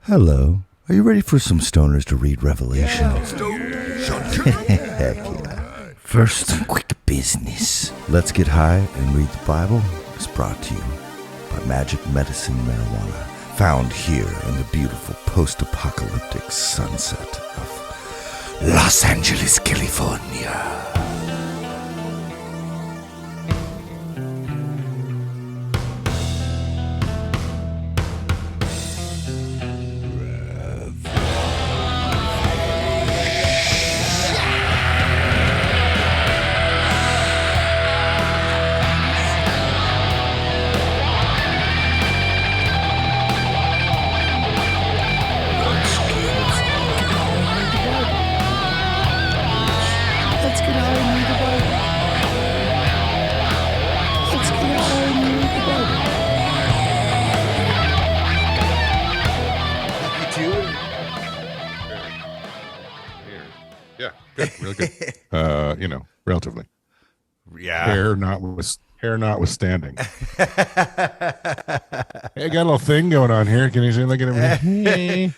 Hello. Are you ready for some stoners to read Revelation? Heck yeah. First, some quick business. Let's Get High and Read the Bible is brought to you by Magic Medicine Marijuana, found here in the beautiful post-apocalyptic sunset of Los Angeles, California. Really good. Relatively. Yeah. Hair notwithstanding. Hey, I got a little thing going on here. Can you see? Look at me.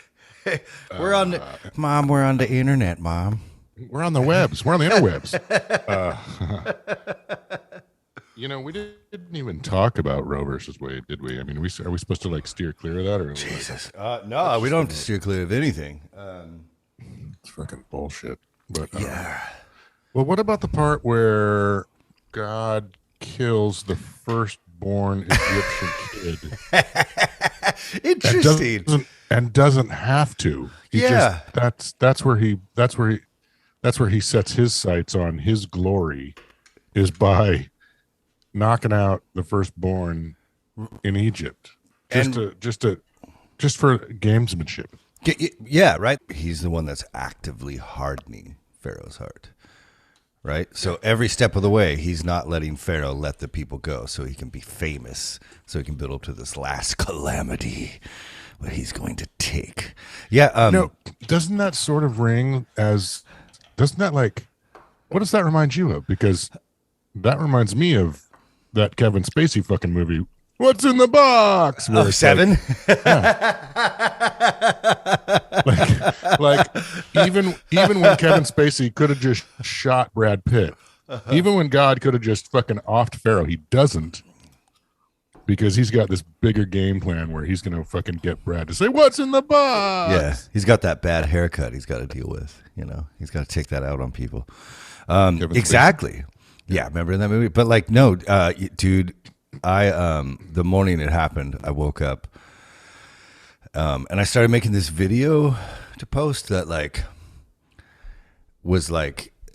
We're on the internet, Mom. We're on the webs. We're on the interwebs. We didn't even talk about Roe versus Wade, did we? I mean, are we supposed to steer clear of that, or Jesus? No, we don't have to steer clear of anything. It's fucking bullshit. But yeah. Well, what about the part where God kills the firstborn Egyptian kid? Interesting. And doesn't have to. That's where he sets his sights on his glory, is by knocking out the firstborn in Egypt. Just for gamesmanship. Yeah, right. He's the one that's actively hardening Pharaoh's heart, right? So every step of the way, he's not letting Pharaoh let the people go so he can be famous, so he can build up to this last calamity what he's going to take. Yeah. Doesn't that sort of ring as, what does that remind you of? Because that reminds me of that Kevin Spacey fucking movie, What's in the Box? Oh, Seven? Even when Kevin Spacey could have just shot Brad Pitt, even when God could have just fucking offed Pharaoh, he doesn't, because he's got this bigger game plan where he's going to fucking get Brad to say, "What's in the box?" Yeah, he's got that bad haircut he's got to deal with. He's got to take that out on people. Exactly. Yeah, remember that movie? But no, dude. The morning it happened, I woke up and I started making this video to post that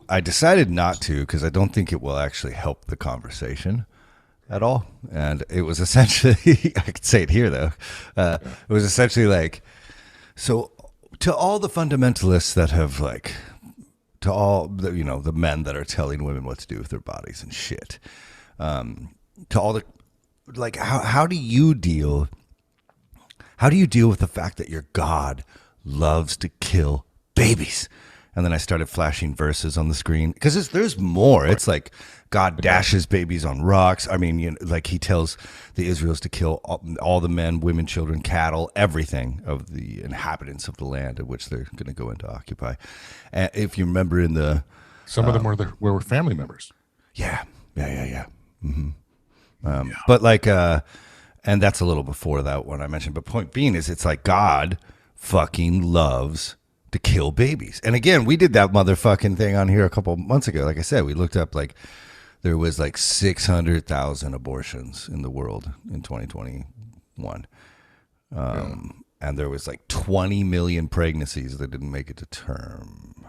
I decided not to, because I don't think it will actually help the conversation at all. And it was essentially, I could say it here though, it was essentially so to all the fundamentalists that have to all the, the men that are telling women what to do with their bodies and shit, to all the, how do you deal with the fact that your God loves to kill babies? And then I started flashing verses on the screen, because there's more. It's God dashes babies on rocks. I mean, he tells the Israels to kill all the men, women, children, cattle, everything of the inhabitants of the land in which they're going to go into occupy. And if you remember in the... Some of them were family members. Yeah. Mm-hmm. But and that's a little before that one I mentioned. But point being is, it's God fucking loves to kill babies. And again, we did that motherfucking thing on here a couple months ago. Like I said, we looked up there was 600,000 abortions in the world in 2021. And there was 20 million pregnancies that didn't make it to term.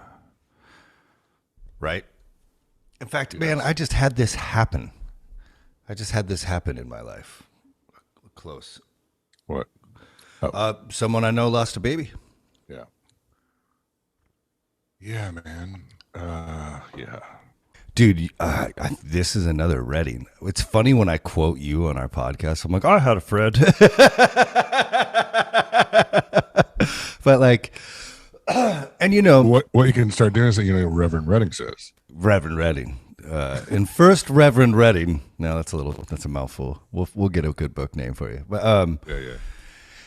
Right? In fact, man, I just had this happen. In my life. Close. What? Someone I know lost a baby. Yeah. Yeah, man. Yeah. Dude, this is another Redding. It's funny when I quote you on our podcast. I'm like, I had a friend. But and what you can start doing is Reverend Redding says. Reverend Redding. In First Reverend Redding. No, that's a mouthful. We'll get a good book name for you. But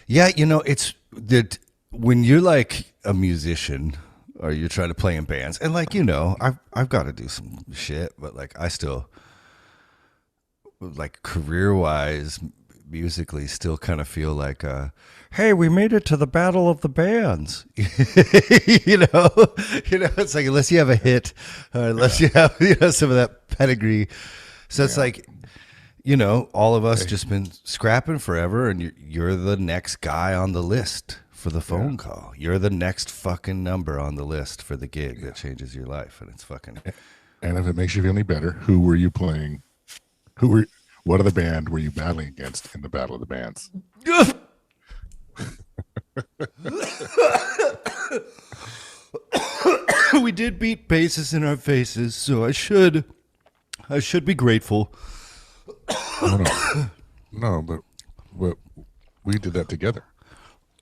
yeah. it's that when you're like a musician or you're trying to play in bands, and like, I've got to do some shit, but like I still, like, career wise, musically, still kind of feel like, hey, we made it to the battle of the bands. It's like, unless you have a hit, unless you have some of that pedigree. So it's like, all of us just been scrapping forever, and you're the next guy on the list for the phone call. You're the next fucking number on the list for the gig that changes your life, and it's fucking. And if it makes you feel any better, who were you playing? What other band were you battling against in the Battle of the Bands? We did beat bases in our faces, so I should be grateful. No, but we did that together.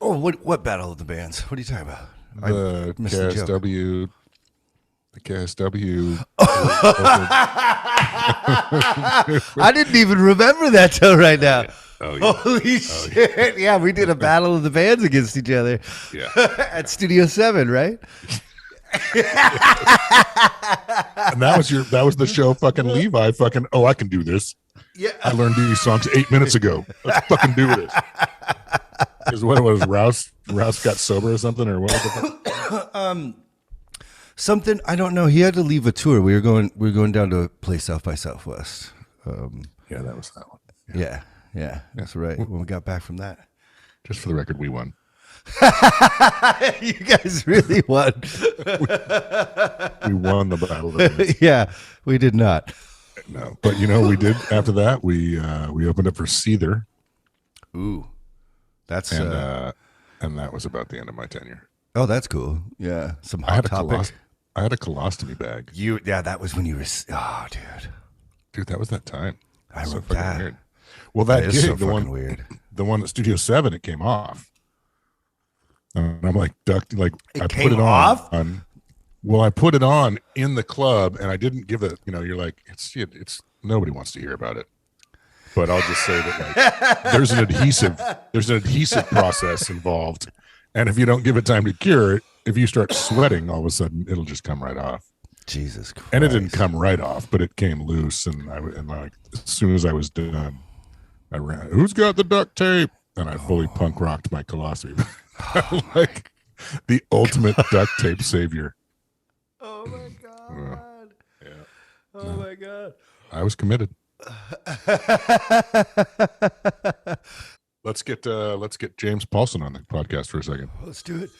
Oh, what Battle of the Bands? What are you talking about? The KSW. The KSW. I didn't even remember that till right now. Oh, yeah. Holy shit. Yeah, we did a Battle of the Bands against each other. Yeah. At Studio 7, right? And that was the show fucking Levi fucking, I can do this. Yeah. I learned these songs 8 minutes ago. Let's fucking do this. Because what it was, Rouse got sober or something, or what? Something, I don't know. He had to leave a tour. We were going down to play South by Southwest. Yeah, that was that one. Yeah, that's right. When we got back from that. Just for the record, we won. You guys really won. We won the Battle of the Bands. Yeah, we did not. No, but we did. After that, we opened up for Seether. Ooh, that's and that was about the end of my tenure. Oh, that's cool. Yeah, some hot topic. I had a colostomy bag. That was when you were. Oh, dude, that was that time. I wrote that. Weird. Well, that gig, so the one weird. The one at Studio 7, it came off. And I'm like, I came put it off? on. Well, I put it on in the club, and I didn't give it. You're like, it's nobody wants to hear about it. But I'll just say that there's an adhesive process involved, and if you don't give it time to cure it, if you start sweating, all of a sudden it'll just come right off. Jesus Christ! And it didn't come right off, but it came loose, and like as soon as I was done, I ran. Who's got the duct tape? And I fully punk rocked my colostomy. Like the ultimate duct tape savior. Oh my god! Yeah. Oh my god! I was committed. Let's get James Paulson on the podcast for a second. Let's do it.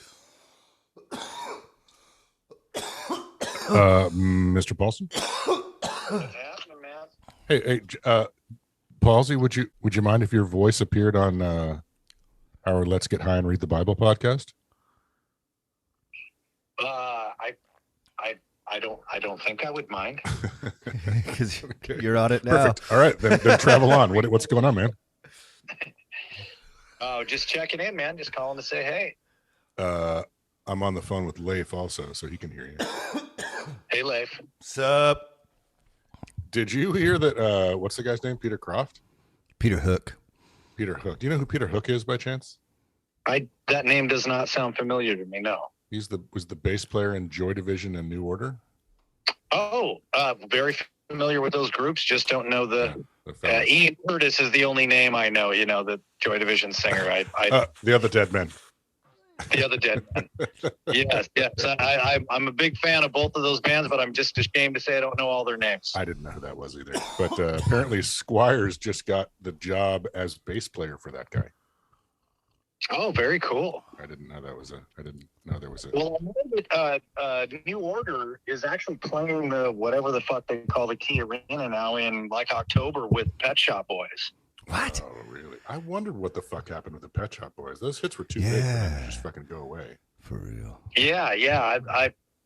Mr. Paulson. Hey, Palsy, would you mind if your voice appeared on our Let's Get High and Read the Bible podcast? I don't think I would mind. Because you're on it now. Perfect. All right, then travel on. What's going on, man? Oh, just checking in, man. Just calling to say hey. I'm on the phone with Leif also, so he can hear you. Hey, Leif. Sup? Did you hear that? What's the guy's name? Peter Croft? Peter Hook. Peter Hook. Do you know who Peter Hook is by chance? That name does not sound familiar to me. No. Was the bass player in Joy Division and New Order. Oh, very familiar with those groups. Just don't know the Ian Curtis is the only name I know. The Joy Division singer. The other dead men. The other dead men. Yes. I'm a big fan of both of those bands, but I'm just ashamed to say I don't know all their names. I didn't know who that was either. But apparently Squires just got the job as bass player for that guy. Oh, very cool. I didn't know there was a. Well, I know that New Order is actually playing the whatever the fuck they call the Key Arena now in like October with Pet Shop Boys. What? Oh, really? I wondered what the fuck happened with the Pet Shop Boys. Those hits were too big for them to just fucking go away. For real. Yeah.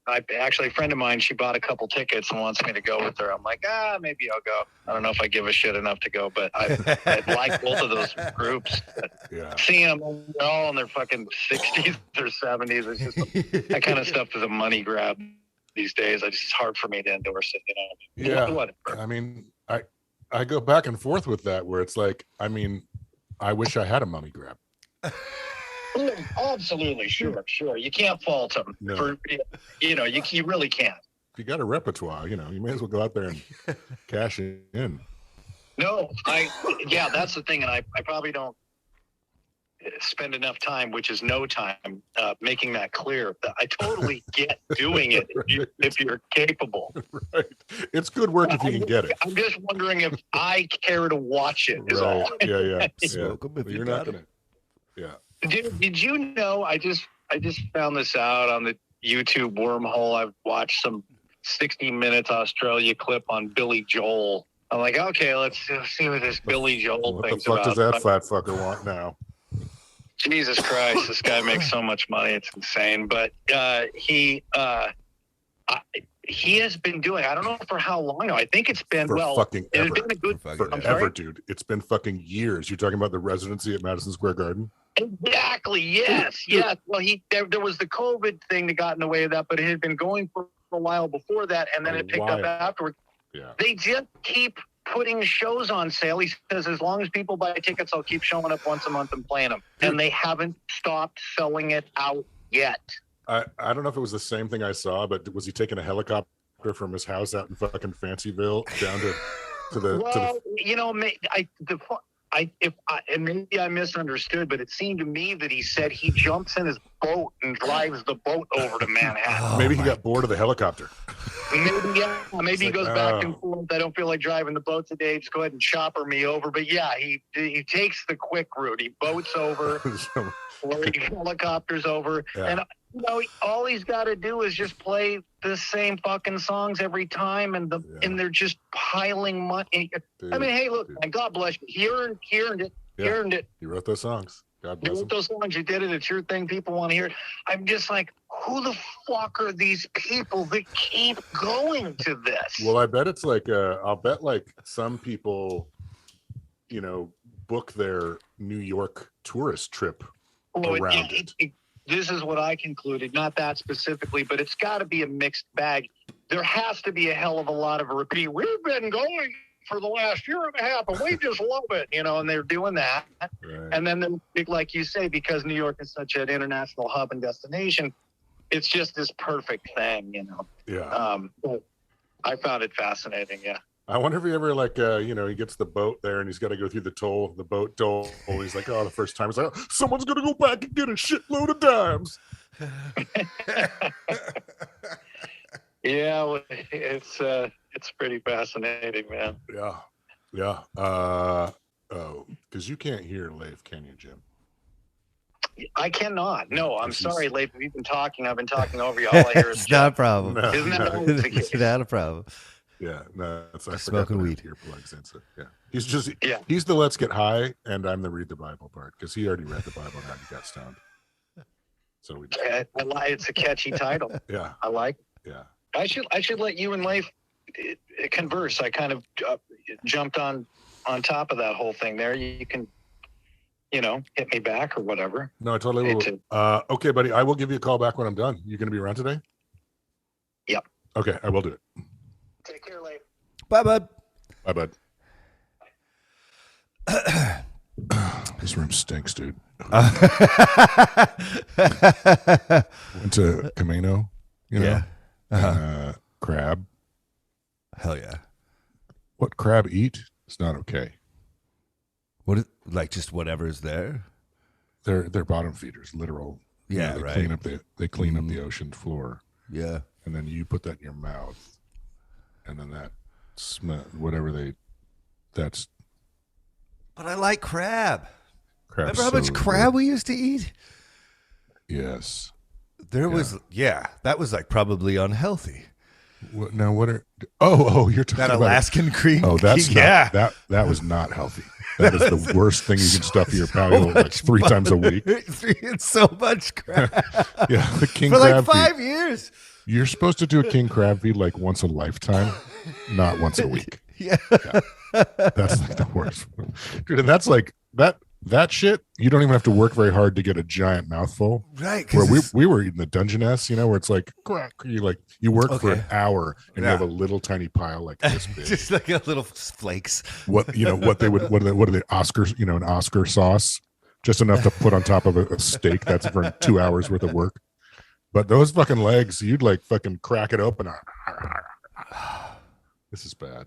I actually, a friend of mine, she bought a couple tickets and wants me to go with her. I'm like, maybe I'll go. I don't know if I give a shit enough to go, but I like both of those groups. Yeah. Seeing them all in their fucking 60s or 70s, it's just that kind of stuff is a money grab these days. It's hard for me to endorse it. Yeah. Whatever. I mean, I go back and forth with that, where it's like, I mean, I wish I had a money grab. Absolutely, sure. You can't fault him for, you really can't. If you got a repertoire, you may as well go out there and cash it in. No, that's the thing, and I probably don't spend enough time, which is no time, making that clear. I totally get doing it if you're capable. Right. It's good work if you can get it. I'm just wondering if I care to watch it. Is right. all. Yeah. Smoke 'em if you're not gonna. Yeah. Did you know? I just found this out on the YouTube wormhole. I've watched some 60 Minutes Australia clip on Billy Joel. I'm like, okay, let's see what this Billy Joel thinks about. What the fuck does that fat fucker want now? Jesus Christ, this guy makes so much money. It's insane. But he has been doing, I don't know for how long now. I think it's been, fucking ever. It's been a good, forever, dude. It's been fucking years. You're talking about the residency at Madison Square Garden? Exactly. Yes. Well, there was the COVID thing that got in the way of that, but it had been going for a while before that, and then it picked up afterward. Yeah. They just keep putting shows on sale. He says, as long as people buy tickets, I'll keep showing up once a month and playing them. And they haven't stopped selling it out yet. I don't know if it was the same thing I saw, but was he taking a helicopter from his house out in fucking Fancyville down to the and maybe I misunderstood, but it seemed to me that he said he jumps in his boat and drives the boat over to Manhattan. Maybe he got bored of the helicopter. Maybe he goes back and forth. I don't feel like driving the boat today. Just go ahead and chopper me over. But yeah, he takes the quick route. He boats over, or he helicopters over, and all he's got to do is just play the same fucking songs every time, and they're just piling money. Dude, I mean, hey, look, man, God bless you. He earned it. He earned it. He wrote those songs. God bless him. You wrote those songs. You did it. It's your thing. People want to hear it. I'm just like, who the fuck are these people that keep going to this? Well, I bet it's like, I'll bet like some people, book their New York tourist trip around it. This is what I concluded, not that specifically, but it's got to be a mixed bag. There has to be a hell of a lot of a repeat. We've been going for the last year and a half, and we just love it, and they're doing that. Right. And then, like you say, because New York is such an international hub and destination, it's just this perfect thing, Yeah. I found it fascinating, yeah. I wonder if he ever he gets the boat there and he's got to go through the boat toll. He's like, the first time he's like, someone's going to go back and get a shitload of dimes. Yeah, it's pretty fascinating, man. Yeah. Because you can't hear Leif, can you, Jim? I cannot. No, I'm sorry, Leif. We've been talking. I've been talking over you. All I hear is it's not a problem. Isn't that always the case? It's not a problem. Yeah, no, it's smoking weed. Earplugs in, so, yeah. He's the let's get high, and I'm the read the Bible part because he already read the Bible now. He got stoned. So we. It's a catchy title. Yeah, I like it. Yeah, I should let you and Leif converse. I kind of jumped on top of that whole thing there. You can, hit me back or whatever. No, I totally will. Okay, buddy, I will give you a call back when I'm done. You going to be around today? Yep. Okay, I will do it. Take care, Leif. Bye, bud. Bye, bud. This room stinks, dude. Went to Camino, Yeah. Crab. Hell yeah. What crab eat? It's not okay. What is, like, just whatever is there? They're bottom feeders, literal. Yeah, they right. Clean up the ocean floor. Yeah. And then you put that in your mouth. And then that smell, that's. But I like crab. Crab's Remember how much crab we used to eat? Yes. That was like probably unhealthy. What are? You're talking that about Alaskan cream. Oh, that's that was not healthy. That is the worst thing you can stuff in your patio like 3 times a week. It's so much crab. Yeah, the king for crab like 5 feed. years. You're supposed to do a king crab feed like once a lifetime, not once a week. Yeah. That's like the worst, dude. And that's like that shit. You don't even have to work very hard to get a giant mouthful. Right. Where we were eating the Dungeness, where it's like you work for an hour and you have a little tiny pile like this big, just like a little flakes. What are they Oscars? An Oscar sauce just enough to put on top of a steak that's for 2 hours worth of work. But those fucking legs, you'd like fucking crack it open. This is bad.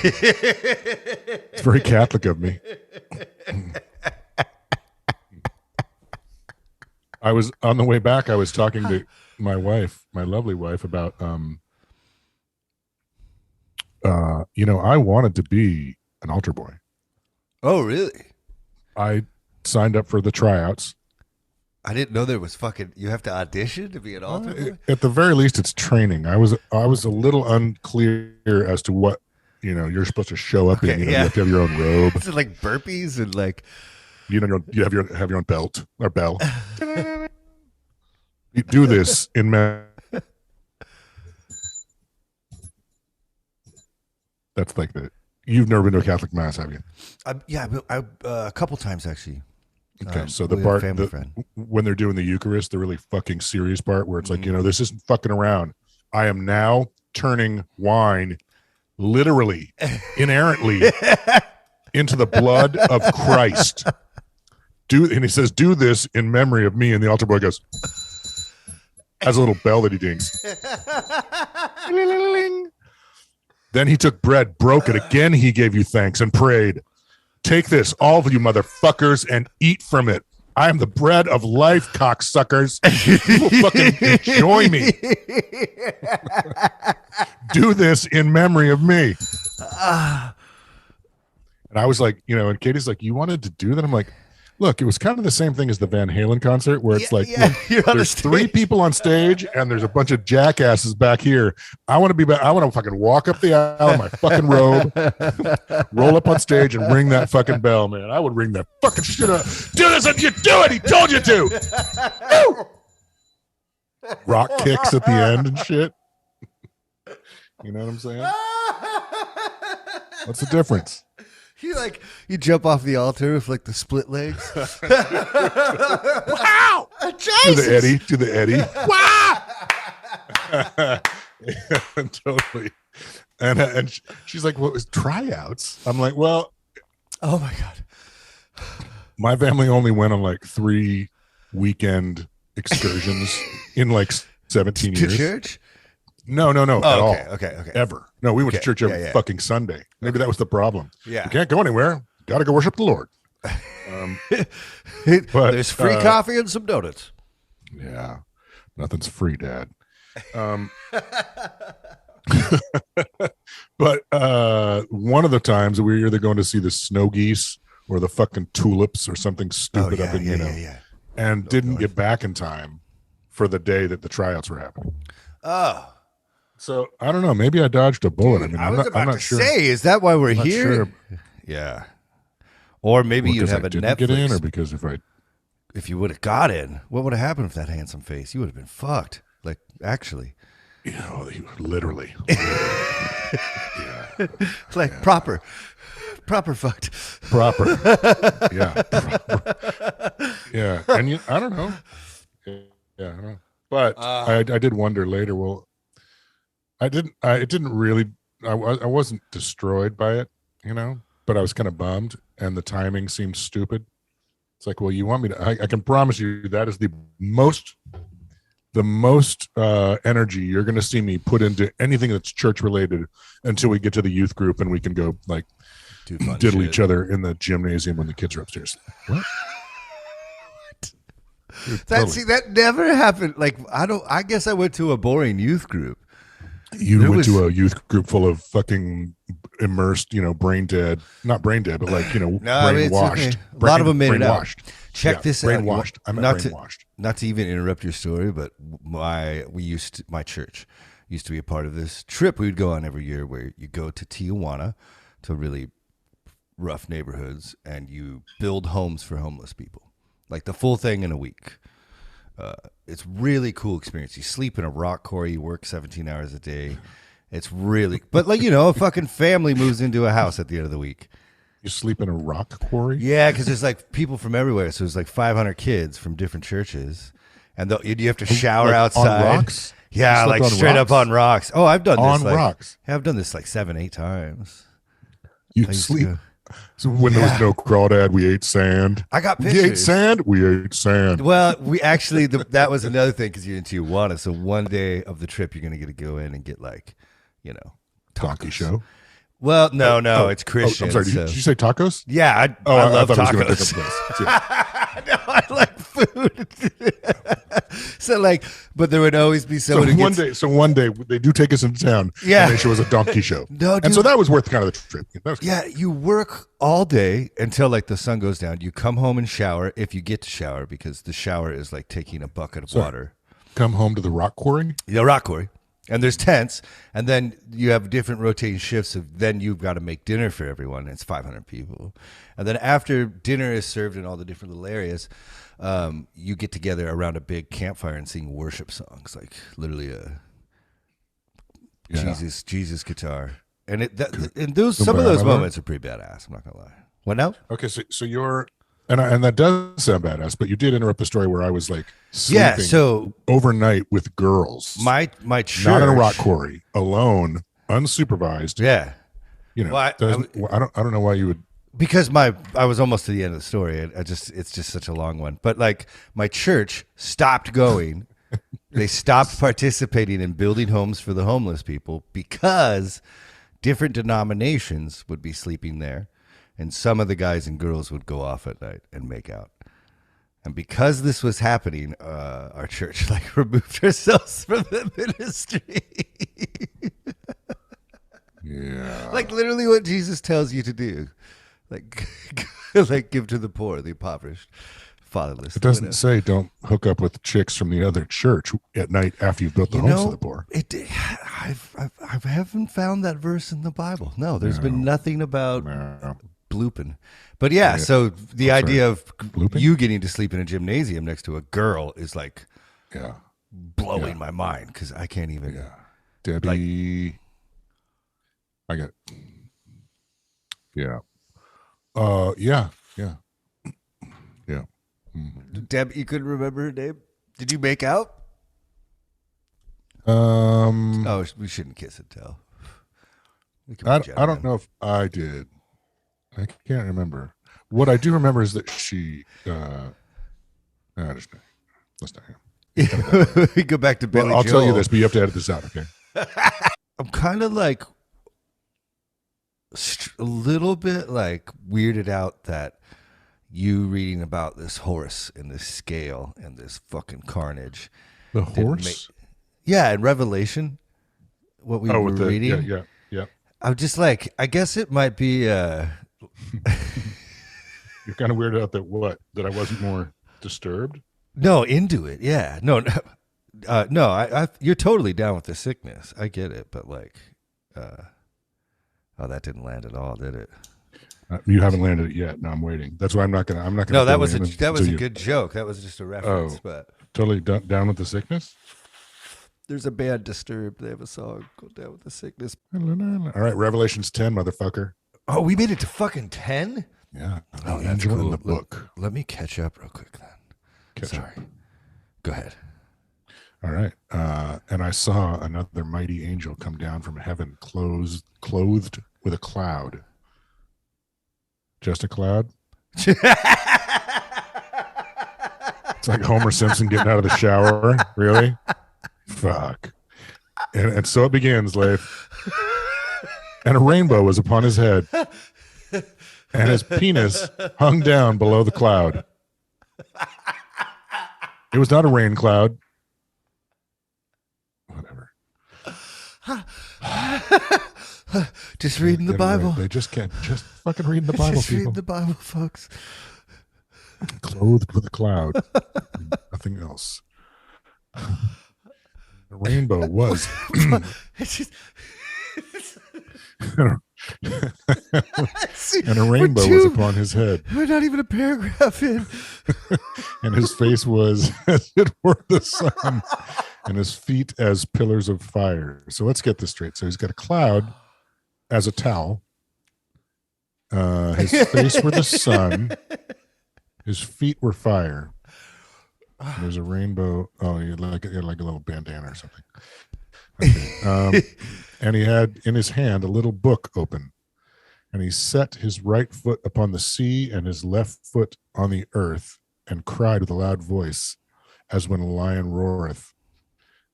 It's very Catholic of me. I was on the way back. I was talking to my wife, my lovely wife, about, I wanted to be an altar boy. Oh, really? I signed up for the tryouts. I didn't know there was you have to audition to be an altar boy? At the very least, it's training. I was a little unclear as to what, you're supposed to show up in. You have to have your own robe. Is it like burpees and like... You have your own belt or bell. You do this in That's like you've never been to a Catholic mass, have you? A couple times actually. Okay, so the part when they're doing the Eucharist, the really fucking serious part where it's like, this isn't fucking around. I am now turning wine literally, inerrantly into the blood of Christ. And he says, do this in memory of me. And the altar boy goes, has a little bell that he dings. Then he took bread, broke it. Again, he gave you thanks and prayed. Take this, all of you motherfuckers, and eat from it. I am the bread of life, cocksuckers. You will fucking enjoy me. Do this in memory of me. And I was like, and Katie's like, you wanted to do that? I'm like, look, it was kind of the same thing as the Van Halen concert where it's look, there's 3 people on stage and there's a bunch of jackasses back here. I want to be back. I want to fucking walk up the aisle in my fucking robe, roll up on stage and ring that fucking bell, man. I would ring that fucking shit up. Do this and you do it. He told you to. Rock kicks at the end and shit. You know what I'm saying? What's the difference? You jump off the altar with like the split legs. Wow! Jesus! Do the Eddie. Wow! Yeah, totally. And she's like, "What was tryouts?" I'm like, "Well, oh my god, my family only went on like 3 weekend excursions in like 17 years." To church? No, at all. Okay. Ever. No, we went to church every fucking Sunday. Maybe that was the problem. Yeah. You can't go anywhere. Got to go worship the Lord. But there's free coffee and some donuts. Yeah. Nothing's free, Dad. But one of the times we were either going to see the snow geese or the fucking tulips or something stupid up in, and didn't get back in time for the day that the tryouts were happening. Oh. So I don't know. Maybe I dodged a bullet. Dude, I'm not sure. Say, is that why we're here? Sure. Yeah. Or maybe you'd have a Netflix. Get in, or because if you would have got in, what would have happened with that handsome face? You would have been fucked. Like actually. Literally. Proper fucked. Proper. Yeah. Proper. Yeah. And I don't know. Yeah. I don't know. But I did wonder later. Well, I wasn't destroyed by it, but I was kind of bummed, and the timing seemed stupid. It's like, well, you want me to? I can promise you that is the most energy you're going to see me put into anything that's church related until we get to the youth group and we can go like diddle each other in the gymnasium when the kids are upstairs. What? That never happened. Like I guess I went to a boring youth group. You went to a youth group full of fucking immersed, brain dead, not brain dead, but like, brainwashed. Okay. A lot of them made it out. Check this out. Brainwashed. I meant brainwashed. Not to even interrupt your story, but my church used to be a part of this trip we would go on every year where you go to Tijuana, to really rough neighborhoods, and you build homes for homeless people. Like the full thing in a week. It's really cool experience. You sleep in a rock quarry. You work 17 hours a day. It's really, but like, a fucking family moves into a house at the end of the week. You sleep in a rock quarry? Yeah, because there's like people from everywhere. So there's like 500 kids from different churches, and you have to shower outside. On rocks? Yeah, like straight up on rocks. Oh, I've done this on rocks. I've done this like 7-8 times. You sleep So when there was no crawdad, we ate sand. I got We pictures. ate sand. We ate sand. Well, we actually that was another thing because you're in Tijuana. So one day of the trip, you're gonna get to go in and get like, Donkey tacos. show. Well, no, it's Christian. I'm sorry. So. Did you say tacos? Yeah, I I love thought I was going to tacos. pick up this. Yeah. No, I like food. So like, but there would always be someone who gets, One day they do take us into town. Yeah. And they show us a donkey show. No, and dude. so that was worth kind of the trip. That was Yeah, you work all day until like the sun goes down. You come home and shower if you get to shower because the shower is like taking a bucket of water. Come home to the rock quarry. The rock quarry. And there's tents, and then you have different rotating shifts of then you've got to make dinner for everyone. It's 500 people. And then after dinner is served in all the different little areas, you get together around a big campfire and sing worship songs, like literally Jesus guitar. And some of those moments are pretty badass. I'm not going to lie. What now? Okay, so you're and that does sound badass, but you did interrupt the story where I was like sleeping overnight with girls. My church, not in a rock quarry, alone, unsupervised. Yeah. Well, I don't know why you would. Because I was almost to the end of the story. It's just such a long one. But like my church stopped going. They stopped participating in building homes for the homeless people because different denominations would be sleeping there. And some of the guys and girls would go off at night and make out. And because this was happening, our church like removed ourselves from the ministry. Yeah. Like literally what Jesus tells you to do. Like give to the poor, the impoverished, fatherless. It doesn't say don't hook up with chicks from the other church at night after you've built the homes for the poor. I haven't found that verse in the Bible. No, there's been nothing about blooping. But yeah, so the idea of blooping? You getting to sleep in a gymnasium next to a girl is like blowing my mind because I can't even. Yeah. Debbie. I got. Yeah. Yeah. Mm-hmm. Deb, you couldn't remember her name? Did you make out? Oh, we shouldn't kiss and tell. I don't know if I did. I can't remember. What I do remember is that she. Let's not. We go back to Billy Well, I'll Joel. tell you this, but you have to edit this out, okay? I'm kind of like a little bit like weirded out that you reading about this horse and this scale and this fucking carnage. The horse? Yeah, in Revelation, what we were reading. Yeah. I'm just like, I guess it might be. You're kind of weirded out that I wasn't more disturbed. No, into it. Yeah. No. You're totally down with the sickness. I get it, but like, that didn't land at all, did it? You haven't landed it yet. No, I'm waiting. That's why I'm not gonna. No, that was a good joke. That was just a reference. But totally down with the sickness. There's a band Disturbed. They have a song called "Down with the Sickness." All right, Revelations 10, motherfucker. Oh, we made it to fucking 10. Yeah. Oh, that's cool. In the book. Let me catch up real quick then. Sorry. Go ahead. All right. And I saw another mighty angel come down from heaven, clothed with a cloud. Just a cloud? It's like Homer Simpson getting out of the shower. Really? Fuck. And so it begins, Leif. And a rainbow was upon his head. And his penis hung down below the cloud. It was not a rain cloud. Whatever. Just reading the Bible. They just can't. Just fucking reading the Bible, just people. Reading the Bible, folks. Clothed with a cloud. Nothing else. The rainbow was. It's just... And a rainbow was upon his head. We're not even a paragraph in. And his face was as it were the sun, and his feet as pillars of fire. So let's get this straight. So he's got a cloud as a towel. His face were the sun. His feet were fire. And there's a rainbow. Oh, you like a little bandana or something. Okay. And he had in his hand a little book open. And he set his right foot upon the sea and his left foot on the earth, and cried with a loud voice, as when a lion roareth.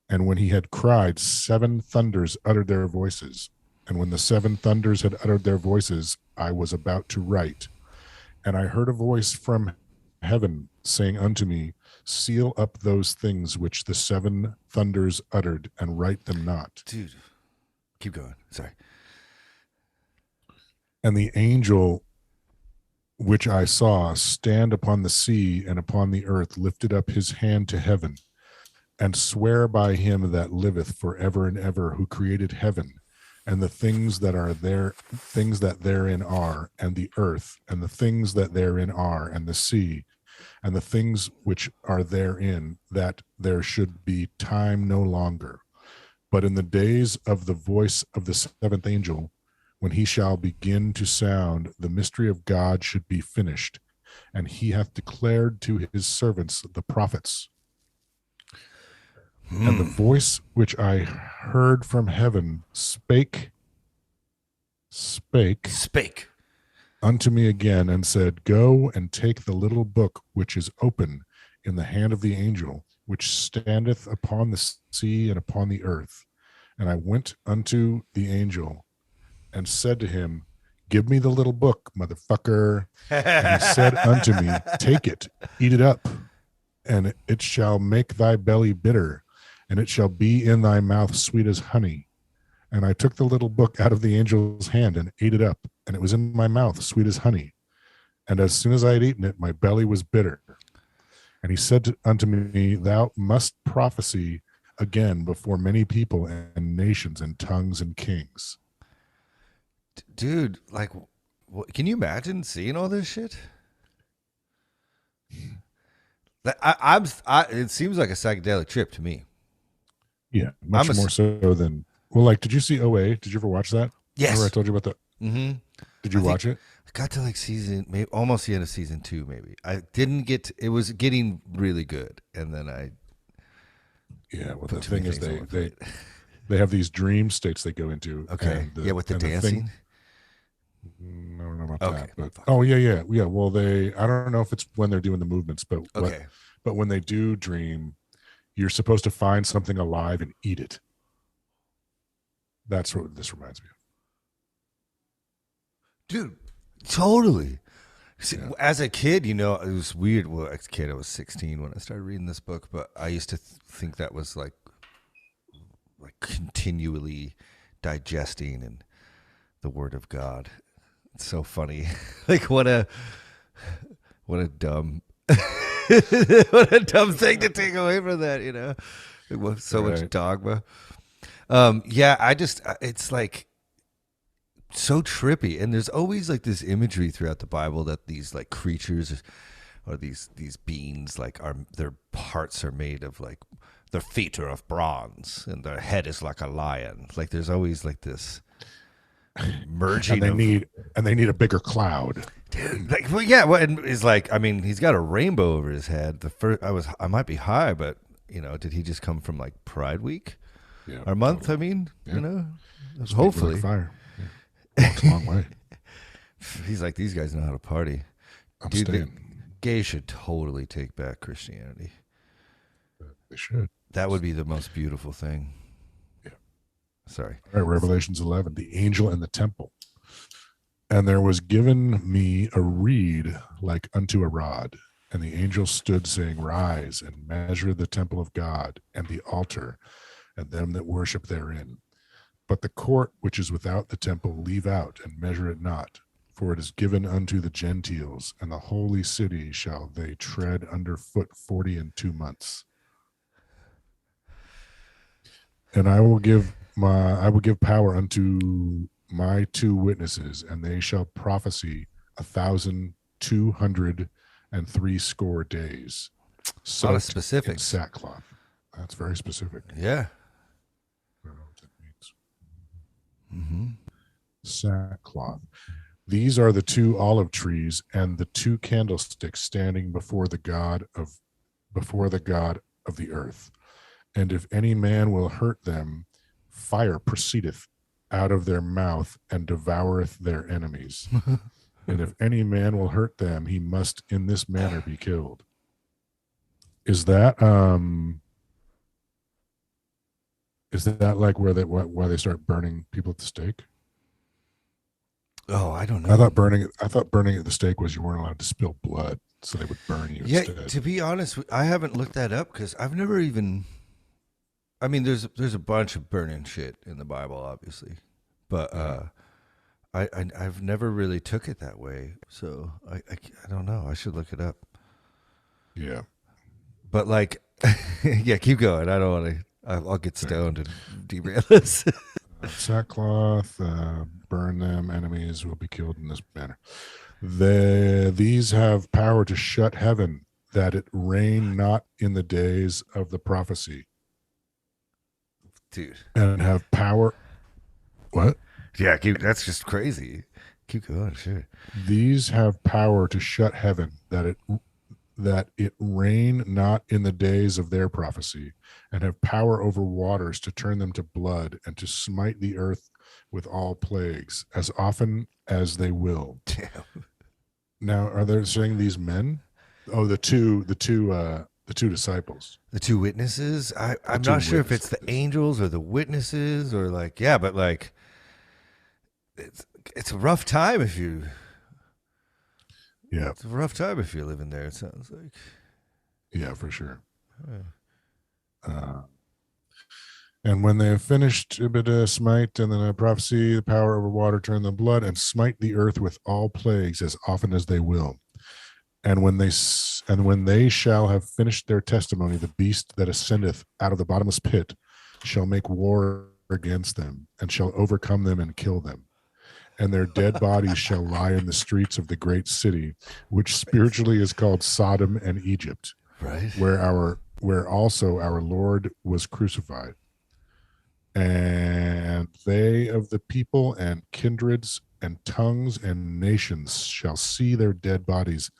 And when he had cried, 7 thunders uttered their voices. And when the 7 thunders had uttered their voices, I was about to write. And I heard a voice from heaven saying unto me, seal up those things which the 7 thunders uttered, and write them not. Dude, keep going. Sorry. And the angel which I saw stand upon the sea and upon the earth lifted up his hand to heaven, and swear by him that liveth forever and ever, who created heaven and the things that are there, things that therein are, and the earth and the things that therein are, and the sea and the things which are therein, that there should be time no longer. But in the days of the voice of the 7th angel, when he shall begin to sound, the mystery of God should be finished, and he hath declared to his servants the prophets. And the voice which I heard from heaven spake unto me again, and said, go and take the little book which is open in the hand of the angel, which standeth upon the sea and upon the earth. And I went unto the angel and said to him, give me the little book, motherfucker. And he said unto me, take it, eat it up, and it shall make thy belly bitter, and it shall be in thy mouth sweet as honey. And I took the little book out of the angel's hand and ate it up, and it was in my mouth sweet as honey. And as soon as I had eaten it, my belly was bitter. And he said unto me, thou must prophesy again before many people and nations and tongues and kings. Dude, like, can you imagine seeing all this shit? It seems like a psychedelic trip to me. Yeah, much more so than, well, like, did you see OA? Did you ever watch that? Yes. Remember I told you about that? Mm-hmm. Did you watch it? I got to like almost the end of season 2, maybe. I didn't get, it was getting really good. And then yeah, well, the thing is they have these dream states they go into. Okay. With the dancing. I don't know about that. But, oh, yeah. Well, I don't know if it's when they're doing the movements, but but when they do dream, you're supposed to find something alive and eat it. That's what this reminds me of. Dude, totally. See, as a kid, it was weird. Well, as a kid, I was 16 when I started reading this book, but I used to think that was like continually digesting and the word of God. It's so funny. Like what a dumb what a dumb thing to take away from that, It was so much dogma. It's like so trippy, and there's always like this imagery throughout the Bible that these like creatures or these beings like their parts are made of like their feet are of bronze and their head is like a lion. Like there's always like this merging, and they need a bigger cloud, dude. Like, and it's like, I mean, he's got a rainbow over his head. I might be high, but did he just come from like Pride Week, or month? Totally. I mean, hopefully fire. Walks a long way. He's like, these guys know how to party. Dude, gays should totally take back Christianity. They should. That would be the most beautiful thing. Yeah. Sorry. All right, Revelations 11, the angel in the temple. And there was given me a reed like unto a rod. And the angel stood, saying, rise and measure the temple of God and the altar and them that worship therein. But the court which is without the temple leave out, and measure it not, for it is given unto the Gentiles, and the holy city shall they tread under foot 42 months. And I will give power unto my 2 witnesses, and they shall prophesy 1,260 days. A lot of specifics. Sackcloth. That's very specific. Yeah. I don't know what that means. Mm-hmm. Sackcloth. These are the 2 olive trees and the 2 candlesticks standing before the God of the earth. And if any man will hurt them, fire proceedeth out of their mouth and devoureth their enemies. And if any man will hurt them, he must in this manner be killed. Is that like why they start burning people at the stake? Oh, I don't know. I thought burning at the stake was you weren't allowed to spill blood, so they would burn you instead. To be honest, I haven't looked that up because I've never even. I mean, there's a bunch of burning shit in the Bible, obviously, but I've never really took it that way. So I don't know. I should look it up. Yeah, but like, yeah, keep going. I don't want to. I'll get stoned and derail this. Sackcloth, burn them. Enemies will be killed in this manner. These have power to shut heaven, that it rain not in the days of the prophecy. Dude. And have power. What? Yeah, that's just crazy. Keep going, sure. These have power to shut heaven, that it rain not in the days of their prophecy, and have power over waters to turn them to blood, and to smite the earth with all plagues as often as they will. Damn. Now, are they saying these men? Oh, the two disciples, the two witnesses. I'm not sure if it's the angels or the witnesses or like, yeah, but like, it's a rough time if you. Yeah, it's a rough time if you're living there. It sounds like. Yeah, for sure. And when they have finished smite, and then a prophecy, the power over water, turn them blood, and smite the earth with all plagues as often as they will. And when they shall have finished their testimony, the beast that ascendeth out of the bottomless pit shall make war against them, and shall overcome them and kill them. And their dead bodies shall lie in the streets of the great city, which spiritually is called Sodom and Egypt, right? Where also our Lord was crucified. And they of the people and kindreds and tongues and nations shall see their dead bodies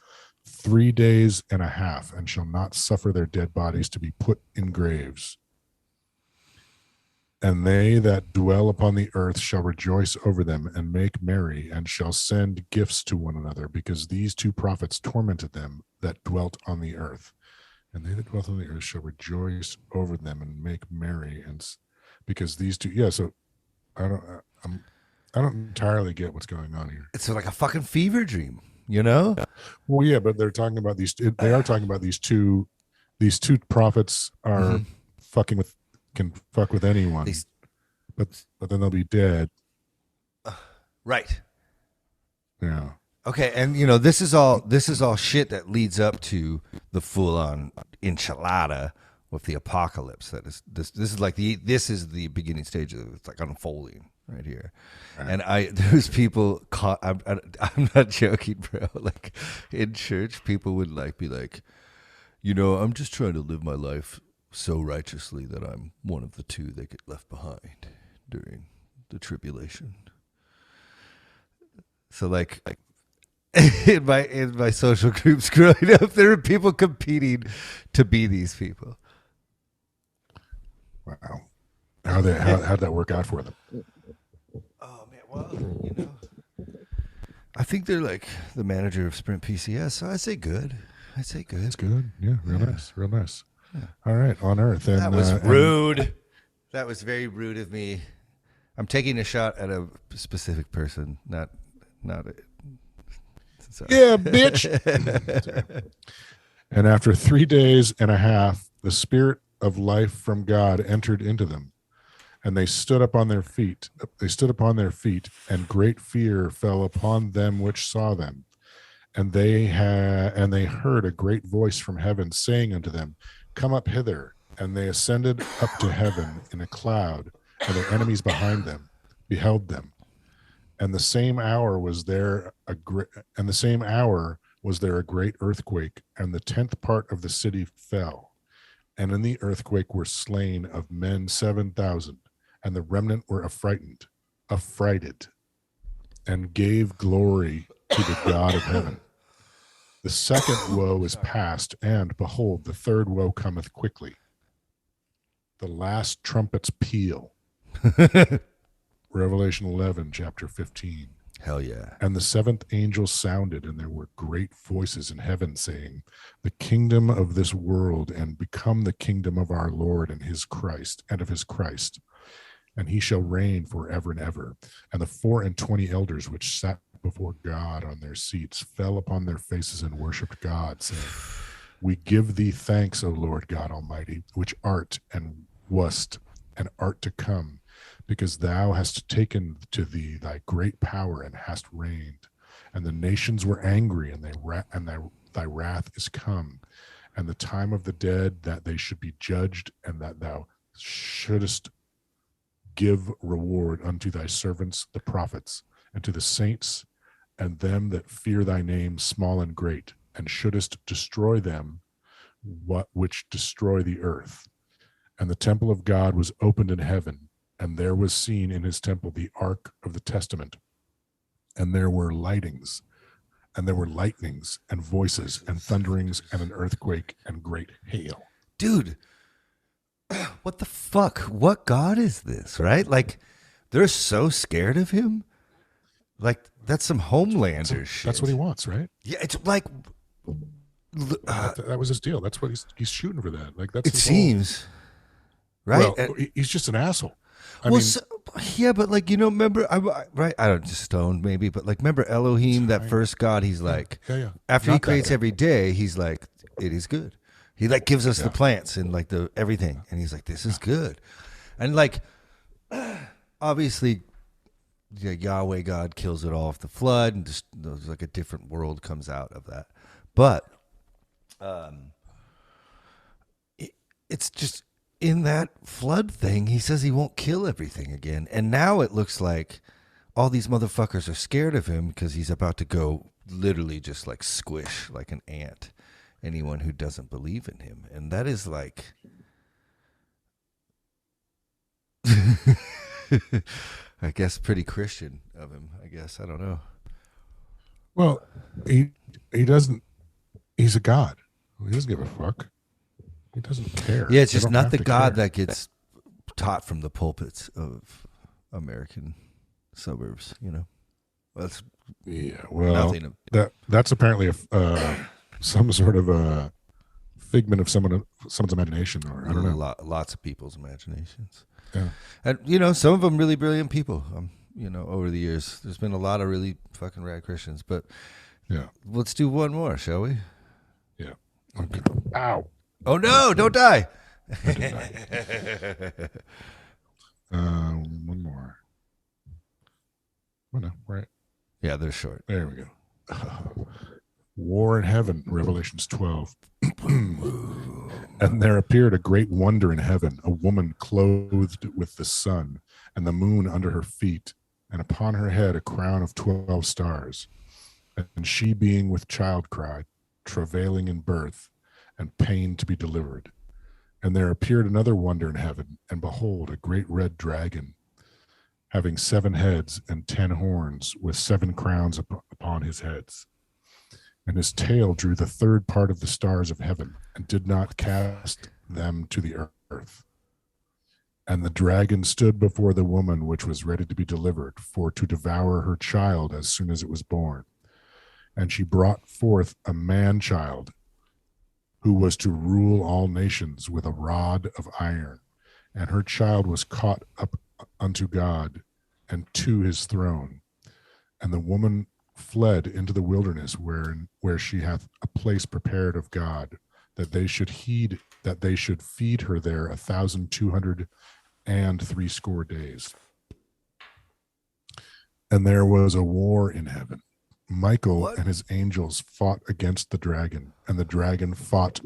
3 days and a half, and shall not suffer their dead bodies to be put in graves. And they that dwell upon the earth shall rejoice over them and make merry, and shall send gifts to one another, because these two prophets tormented them that dwelt on the earth. And they that dwelt on the earth shall rejoice over them and make merry, and because these two, yeah. So I don't entirely get what's going on here. It's like a fucking fever dream, you know? Well, yeah, but they're talking about these. They are talking about these two. These two prophets are can fuck with anyone, but then they'll be dead. Right. Yeah. Okay, and this is all shit that leads up to the full on enchilada with the apocalypse. That is this is like this is the beginning stage of it. It's like unfolding right here. Right. And there's people caught. I'm not joking, bro. Like in church, people would be like, I'm just trying to live my life so righteously that I'm one of the two that get left behind during the tribulation. So like in my social groups growing up, there were people competing to be these people. Wow. How'd that work out for them? Oh man, well, I think they're like the manager of Sprint PCS, so I say good. It's good. Yeah, real nice. Yeah. All right, on Earth. And, that was rude. That was very rude of me. I'm taking a shot at a specific person, not a. Sorry. Yeah, bitch. And after 3 days and a half, the spirit of life from God entered into them, and they stood up on their feet. And great fear fell upon them which saw them. And they heard a great voice from heaven saying unto them, Come up hither. And they ascended up to heaven in a cloud, and their enemies behind them beheld them. And the same hour was there a great earthquake, and the 10th part of the city fell. And in the earthquake were slain of men 7,000, and the remnant were affrighted, and gave glory to the God of heaven. The second woe is past, and behold, the third woe cometh quickly. The last trumpets peal. Revelation 11, chapter 15. Hell yeah. And the seventh angel sounded, and there were great voices in heaven saying, the kingdom of this world and become the kingdom of our Lord and his Christ, and of his Christ. And he shall reign forever and ever. And the 24 elders which sat before God on their seats fell upon their faces and worshipped God, saying, we give thee thanks, O Lord God Almighty, which art and wast and art to come, because thou hast taken to thee thy great power and hast reigned. And the nations were angry, and thy wrath is come, and the time of the dead, that they should be judged, and that thou shouldest give reward unto thy servants the prophets, and to the saints, and them that fear thy name, small and great, and shouldest destroy them which destroy the earth. And the temple of God was opened in heaven, and there was seen in his temple the ark of the testament. And there were lightnings, and voices, and thunderings, and an earthquake, and great hail. Dude, what the fuck? What God is this, right? Like, they're so scared of him. Like, that's some Homelander shit. That's what he wants, right? Yeah, it's like... that was his deal. That's what he's shooting for that. Like, that's it seems... Right? Well, he's just an asshole. I mean, yeah, but like, remember, right? I don't just stoned maybe, but like, remember Elohim, that first God? He's like, after he creates every day, he's like, it is good. He like gives us the plants and like the everything, and he's like, this is good, and like, obviously, Yahweh God kills it all with the flood, and just there's like a different world comes out of that, but it's just. In that flood thing, he says he won't kill everything again. And now it looks like all these motherfuckers are scared of him because he's about to go literally just like squish like an ant anyone who doesn't believe in him. And that is like... I guess pretty Christian of him, I guess. I don't know. Well, he doesn't... He's a god. He doesn't give a fuck. He doesn't care. Yeah, it's just not the God that gets taught from the pulpits of American suburbs, That's well, that's apparently some sort of a figment of someone's imagination, or I don't know. Lots of people's imaginations. Yeah, and some of them really brilliant people. Over the years, there's been a lot of really fucking rad Christians. But yeah, let's do one more, shall we? Yeah. Okay. Ow. Oh no! Don't die. One more. Oh no, right. Yeah, they're short. There we go. War in heaven, Revelations 12. And there appeared a great wonder in heaven, a woman clothed with the sun, and the moon under her feet, and upon her head a crown of 12 stars. And she, being with child, cried, travailing in birth, and pain to be delivered. And there appeared another wonder in heaven, and behold, a great red dragon, having 7 heads and 10 horns, with 7 crowns upon his heads. And his tail drew the third part of the stars of heaven, and did not cast them to the earth. And the dragon stood before the woman which was ready to be delivered, for to devour her child as soon as it was born. And she brought forth a man-child, who was to rule all nations with a rod of iron. And her child was caught up unto God and to his throne. And the woman fled into the wilderness, where she hath a place prepared of God, that they should feed her there 1,260 days. And there was a war in heaven. Michael and his angels fought against the dragon, and the dragon fought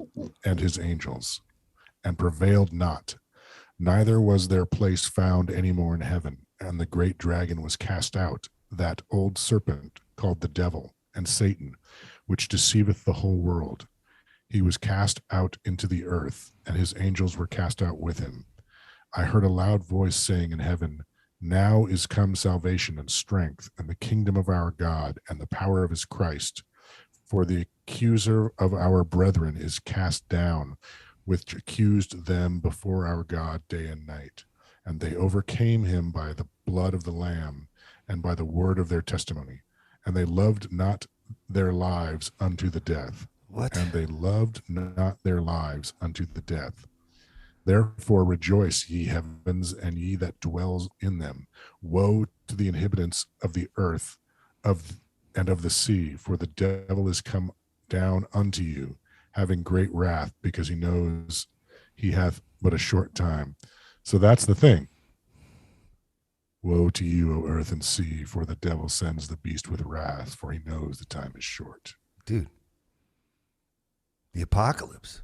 and his angels, and prevailed not. Neither was their place found any more in heaven. And the great dragon was cast out, that old serpent called the devil and Satan, which deceiveth the whole world. He was cast out into the earth, and his angels were cast out with him. I heard a loud voice saying in heaven, now is come salvation and strength, and the kingdom of our God, and the power of his Christ. For the accuser of our brethren is cast down, which accused them before our God day and night. and they overcame him by the blood of the Lamb and by the word of their testimony. And they loved not their lives unto the death. What? And they loved not their lives unto the death. Therefore rejoice, ye heavens, and ye that dwells in them. Woe to the inhabitants of the earth and of the sea, for the devil is come down unto you, having great wrath, because he knows he hath but a short time. So that's the thing. Woe to you, O earth and sea, for the devil sends the beast with wrath, for he knows the time is short. Dude. The apocalypse.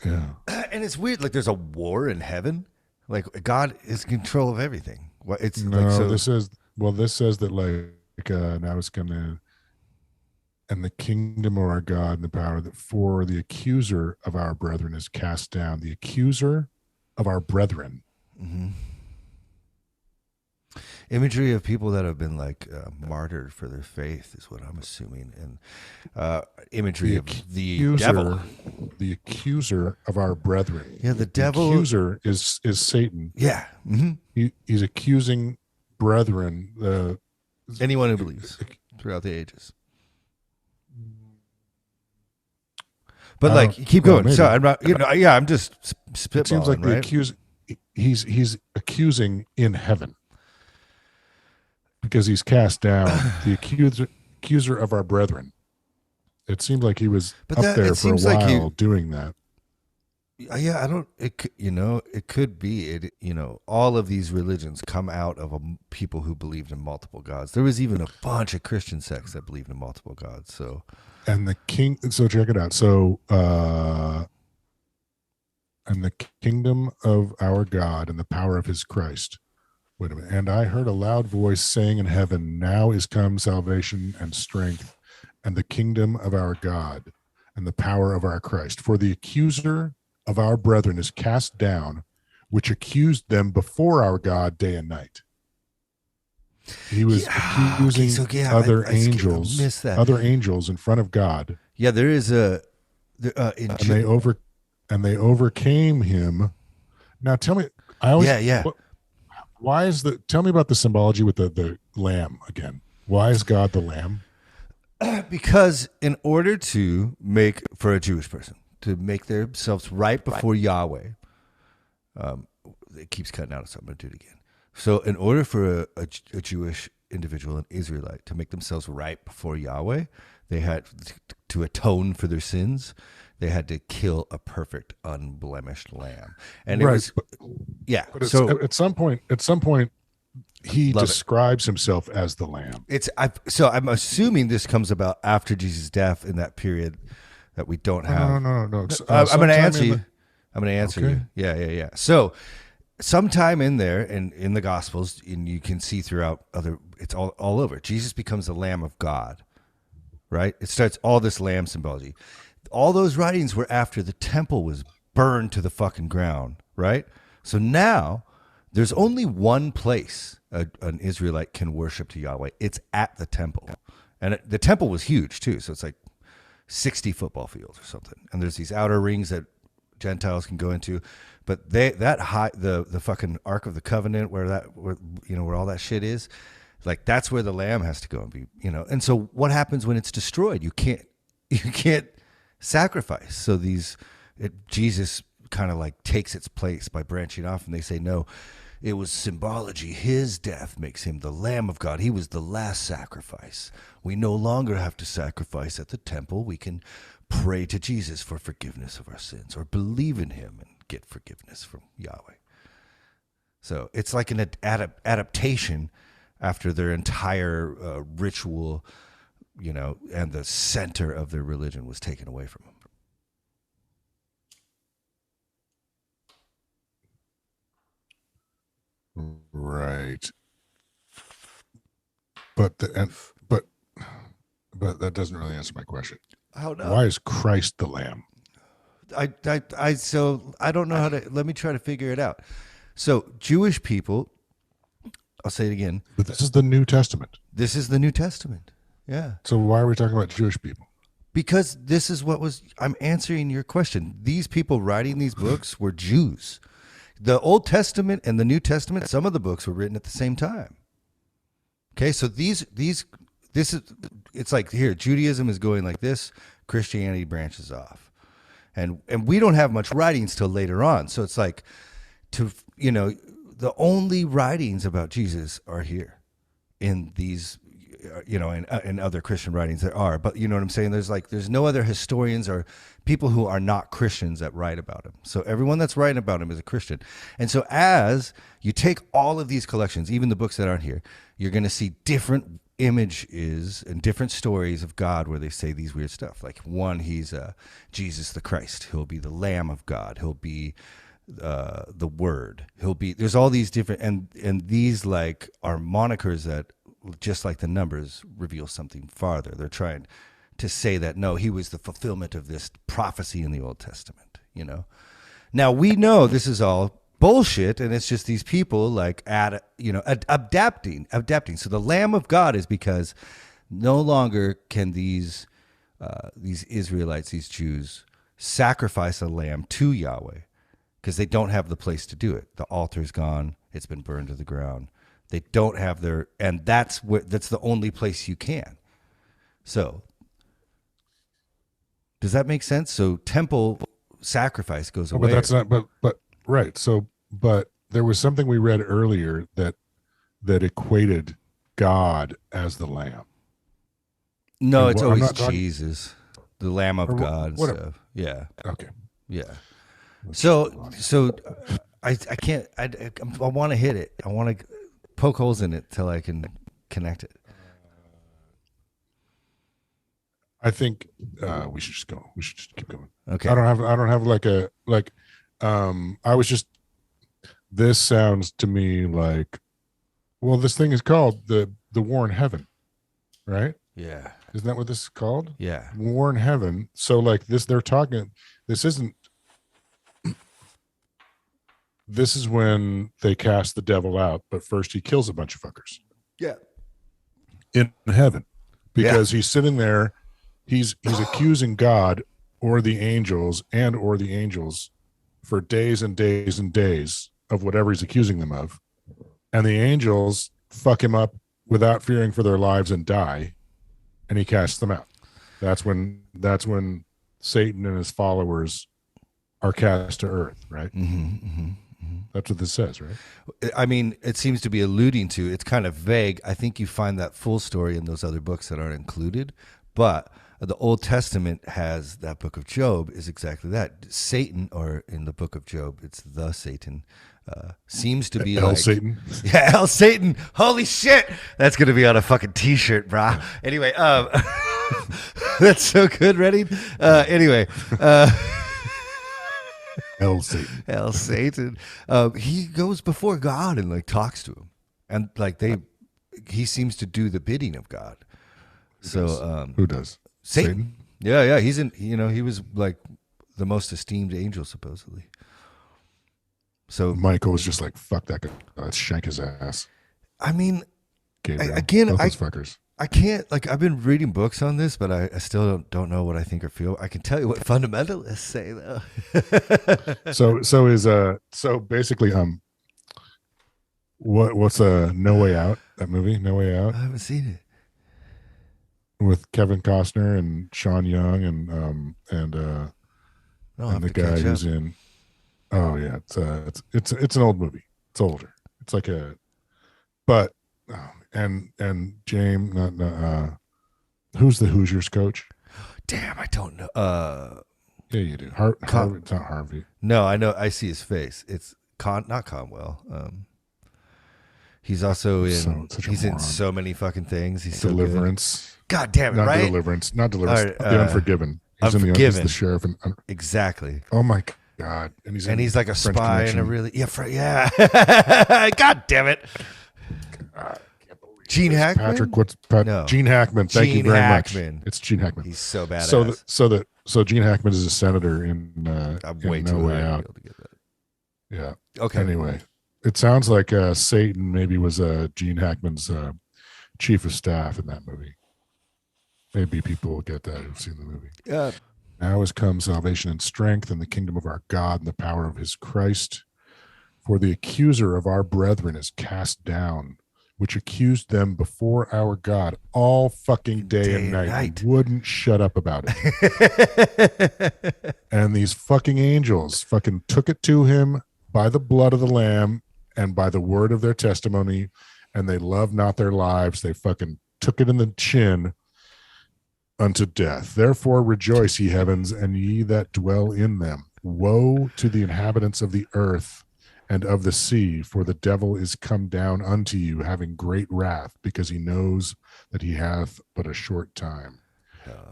Yeah. And it's weird. Like, there's a war in heaven. Like, God is in control of everything. It's no, like, so, this says that now it's gonna, and the kingdom of our God and the power that for the accuser of our brethren is cast down. The accuser of our brethren. Mm-hmm. Imagery of people that have been like martyred for their faith is what I'm assuming, and imagery of the devil, the accuser of our brethren. Yeah, the devil. The accuser is Satan. Yeah, mm-hmm. He's accusing brethren. Anyone who believes throughout the ages. But like, keep going. So I'm not, I'm just spitballing. It seems like the right? accuser. He's accusing in heaven. Because he's cast down, the accuser of our brethren. It seemed like he was up there for a while doing that. Yeah, I don't. It could be. All of these religions come out of people who believed in multiple gods. There was even a bunch of Christian sects that believed in multiple gods. So, and the king. So check it out. So, and the kingdom of our God and the power of His Christ. Wait a minute. And I heard a loud voice saying in heaven, now is come salvation and strength and the kingdom of our God and the power of our Christ. For the accuser of our brethren is cast down, which accused them before our God day and night. He was accusing other angels in front of God. Yeah, there is they overcame him. Now tell me, why is tell me about the symbology with the lamb again. Why is God the lamb? Because in order to make, for a Jewish person, to make themselves right before Yahweh, it keeps cutting out, so I'm going to do it again. So in order for a Jewish individual, an Israelite, to make themselves right before Yahweh, they had to atone for their sins. They had to kill a perfect, unblemished lamb, and it was, But so at some point, he describes himself as the lamb. So I'm assuming this comes about after Jesus' death in that period that we don't have. No. I'm going to answer you. I'm going to answer you. Yeah. So sometime in there, and in the Gospels, and you can see throughout it's all over. Jesus becomes the Lamb of God, right? It starts all this lamb symbology. All those writings were after the temple was burned to the fucking ground, right? So now there's only one place an Israelite can worship to Yahweh. It's at the temple. And the temple was huge too. So it's like 60 football fields or something. And there's these outer rings that Gentiles can go into. But the fucking Ark of the Covenant where all that shit is, like that's where the lamb has to go and be, And so what happens when it's destroyed? You can't sacrifice. So Jesus kind of like takes its place by branching off, and they say, no, it was symbology. His death makes him the Lamb of God. He was the last sacrifice. We no longer have to sacrifice at the temple. We can pray to Jesus for forgiveness of our sins, or believe in him and get forgiveness from Yahweh. So it's like an adaptation after their entire ritual, and the center of their religion was taken away from them. Right. But that doesn't really answer my question. How not? Why is Christ the lamb? So I don't know how to, let me try to figure it out. So Jewish people, I'll say it again. But this is the New Testament. This is the New Testament. Yeah. So why are we talking about Jewish people? Because this is I'm answering your question. These people writing these books were Jews. The Old Testament and the New Testament, some of the books were written at the same time. Okay, so this is, it's like here, Judaism is going like this, Christianity branches off. And we don't have much writings till later on. So it's like, the only writings about Jesus are here in these, in other Christian writings there are. But you know what I'm saying? There's no other historians or people who are not Christians that write about him. So everyone that's writing about him is a Christian. And so as you take all of these collections, even the books that aren't here, you're going to see different images and different stories of God where they say these weird stuff. Like one, he's Jesus the Christ. He'll be the Lamb of God. He'll be the Word. There's all these different, and these like are monikers that, just like the numbers, reveal something farther. They're trying to say that, no, he was the fulfillment of this prophecy in the Old Testament, Now, we know this is all bullshit, and it's just these people like adapting. So the Lamb of God is because no longer can these Israelites, these Jews, sacrifice a lamb to Yahweh because they don't have the place to do it. The altar's gone. It's been burned to the ground. They don't have and that's the only place you can. So does that make sense? So temple sacrifice goes away. But that's not, but right. So, but there was something we read earlier that equated God as the lamb. No, it's always Jesus, the Lamb of God and stuff. Yeah. Okay. Yeah. So I can't, I want to hit it. I want to poke holes in it till I can connect it. I think we should just go. We should just keep going. Okay. I don't have I was just, this sounds to me like, well, this thing is called the War in Heaven, right? Yeah. Isn't that what this is called? Yeah. War in Heaven. So like this, this is when they cast the devil out, but first he kills a bunch of fuckers. Yeah. In heaven. Because he's sitting there, he's accusing God or the angels for days and days and days of whatever he's accusing them of. And the angels fuck him up without fearing for their lives and die, and he casts them out. That's when Satan and his followers are cast to earth, right? Mm-hmm, mm-hmm. That's what this says, right? I mean, it seems to be alluding to, it's kind of vague. I think you find that full story in those other books that aren't included, but the Old Testament has that book of Job is exactly that. Satan, or in the book of Job, it's the Satan, seems to be El Satan. Yeah, El Satan. Holy shit. That's going to be on a fucking t-shirt, brah. Anyway, that's so good, ready? Anyway, El Satan. El Satan. He goes before God and like talks to him, and like he seems to do the bidding of God. Who does? Satan. Yeah. He's he was like the most esteemed angel supposedly. So Michael was just like, "Fuck that guy. Let's shank his ass." I mean, Gabriel, those fuckers. I can't, like, I've been reading books on this, but I still don't know what I think or feel. I can tell you what fundamentalists say though. So basically, what's No Way Out? That movie, No Way Out. I haven't seen it. With Kevin Costner and Sean Young and the guy who's in. Oh yeah, it's an old movie. It's older. It's like and James, who's the Hoosiers coach? Damn, I don't know. Yeah, you do. Harvey, it's not Harvey. No, I know. I see his face. It's not Conwell. He's also in. He's in so many fucking things. He's Deliverance. So good. God damn it! Not right? Deliverance. Not Deliverance. Right, The Unforgiven. He's Unforgiven. he's the sheriff. Exactly. Oh my God! And he's like a French spy Connection. and a really yeah. God damn it! God. Gene Hackman? Patrick, no. Gene Hackman. Thank you very much. It's Gene Hackman. He's so badass. So Gene Hackman is a senator in I'm way in too No Way high Out. to get that. Yeah. Okay. Anyway, it sounds like Satan maybe was Gene Hackman's chief of staff in that movie. Maybe people will get that who've seen the movie. Yeah. Now has come salvation and strength and the kingdom of our God and the power of his Christ. For the accuser of our brethren is cast down, which accused them before our God all fucking day and night. He wouldn't shut up about it. And these fucking angels fucking took it to him by the blood of the Lamb and by the word of their testimony, and they loved not their lives. They fucking took it in the chin unto death. Therefore rejoice, ye heavens, and ye that dwell in them. Woe to the inhabitants of the earth and of the sea, for the devil is come down unto you, having great wrath, because he knows that he hath but a short time.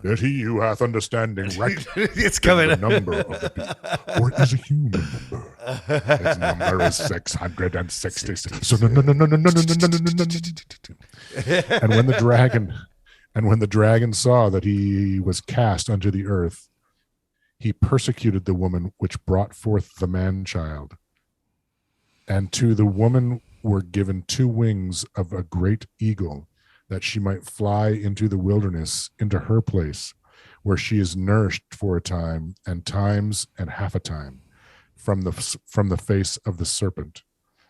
That he who hath understanding right it's coming the number of the people, for it is a human number. His number is 666. So no. And when the dragon saw that he was cast unto the earth, he persecuted the woman which brought forth the man child. And to the woman were given 2 wings of a great eagle, that she might fly into the wilderness, into her place, where she is nourished for a time, and times and half a time, from the face of the serpent.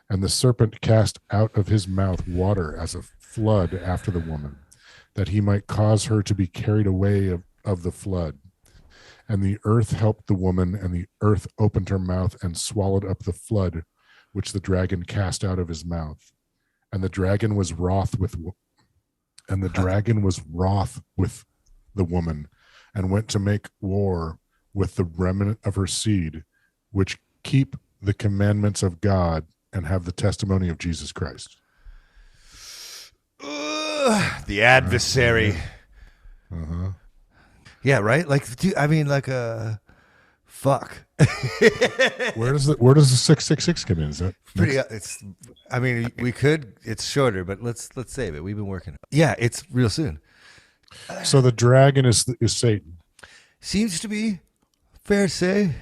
And the serpent cast out of his mouth water as a flood after the woman, that he might cause her to be carried away of the flood. And the earth helped the woman, and the earth opened her mouth and swallowed up the flood, which the dragon cast out of his mouth. And the dragon was wroth with the woman, and went to make war with the remnant of her seed, which keep the commandments of God and have the testimony of Jesus Christ. The adversary. Uh-huh. Yeah, right? Like, dude, I mean, like, fuck. Where does the 666 come in? Is that pretty? It's. I mean, we could. It's shorter, but let's save it. We've been working. Yeah, it's real soon. So the dragon is Satan. Seems to be fair to say.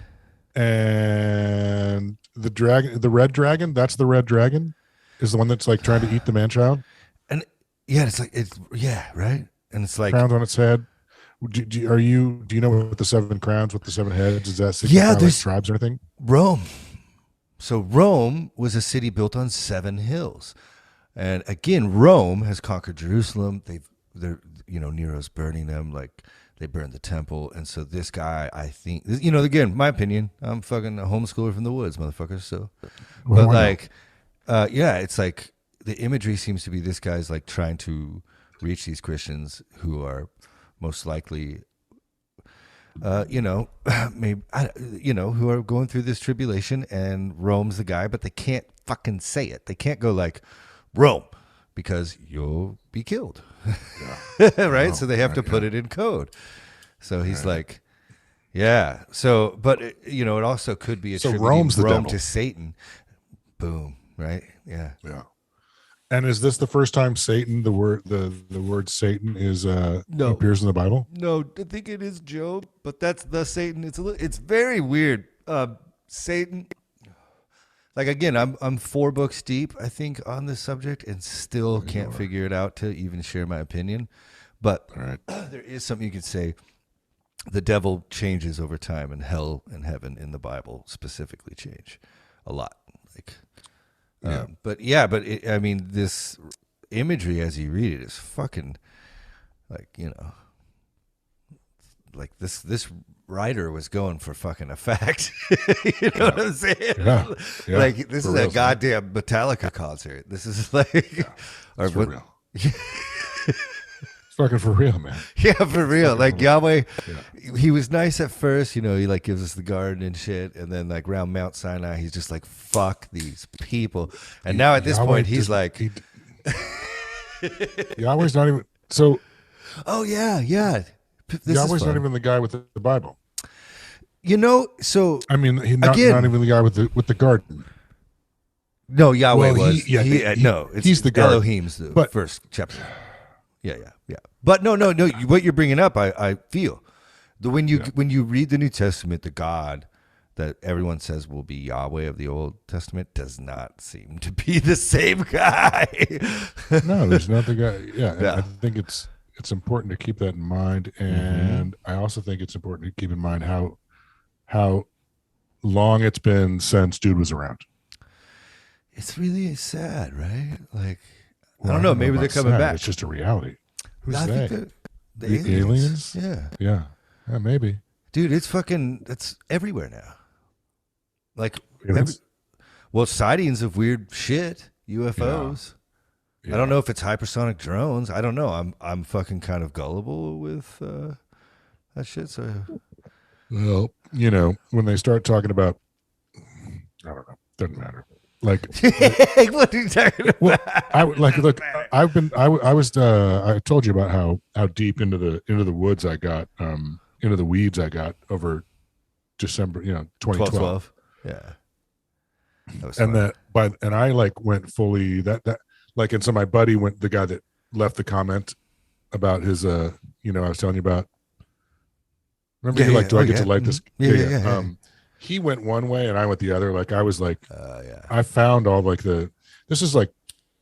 And the dragon, the red dragon, that's the red dragon, is the one that's like trying to eat the man child. And yeah, it's like right. And it's like crowns on its head. Do you know what the 7 crowns with the 7 heads is? That there's like tribes or anything? Rome. So Rome was a city built on 7 hills, and again, Rome has conquered Jerusalem. They're Nero's burning them, like they burned the temple, and so this guy, I think, again, my opinion, I'm fucking a homeschooler from the woods, motherfuckers. So, but like, it's like the imagery seems to be this guy's like trying to reach these Christians who are most likely, maybe, who are going through this tribulation, and Rome's the guy, but they can't fucking say it. They can't go like, Rome, because you'll be killed. Yeah. Right? So they have to put it in code. So he's like, yeah. So, but, it also could be attributing Rome's the Rome devil. to Satan. Boom. Right? Yeah. Yeah. And is this the first time Satan, the word Satan is appears in the Bible? No, I think it is Job, but that's the Satan. It's very weird. Satan, like, again, I'm 4 books deep, I think, on this subject, and still can't figure it out to even share my opinion. But there is something you could say. The devil changes over time, and hell and heaven in the Bible specifically change a lot. Like. This imagery as you read it is fucking like, like this writer was going for fucking effect. You know what I'm saying? Yeah. Like, this is real, a goddamn Metallica concert. This is like, it's for real. It's fucking for real, man. Yeah, for real. Like, Yahweh, Yeah. he was nice at first, he like gives us the garden and shit, and then like around Mount Sinai, he's just like, fuck these people. And now at this point, he's like, Yahweh's not even so. Oh yeah. Yahweh's not even the guy with the Bible. So I mean, he's not even the guy with the garden. No, Yahweh Well, was. He's the garden. Elohim's the first chapter. Yeah. But no. What you're bringing up, I feel when you read the New Testament, the God that everyone says will be Yahweh of the Old Testament does not seem to be the same guy. No, there's not the guy. Yeah. I think it's important to keep that in mind, and I also think it's important to keep in mind how long it's been since dude was around. It's really sad, right? Like, Well, I don't know. know Maybe they're about coming sad. back. It's just a reality. Who's I they? think the The aliens? Yeah. Yeah, maybe. Dude, it's everywhere now. Like, Aliens? well, sightings of weird shit, UFOs. Yeah. I don't know if it's hypersonic drones. I don't know. I'm fucking kind of gullible with that shit. So, Well, when they start talking about, I don't know, doesn't matter. Like, what are you talking about? well, I told you about how deep into the woods I got, into the weeds I got over December, 2012. Yeah. That was And fun. and I like went fully that like, and so my buddy the guy that left the comment about his, I was telling you about. Remember, you're like, do I get to light this? Yeah. He went one way and I went the other. Like, I was like, Yeah. I found all like this is like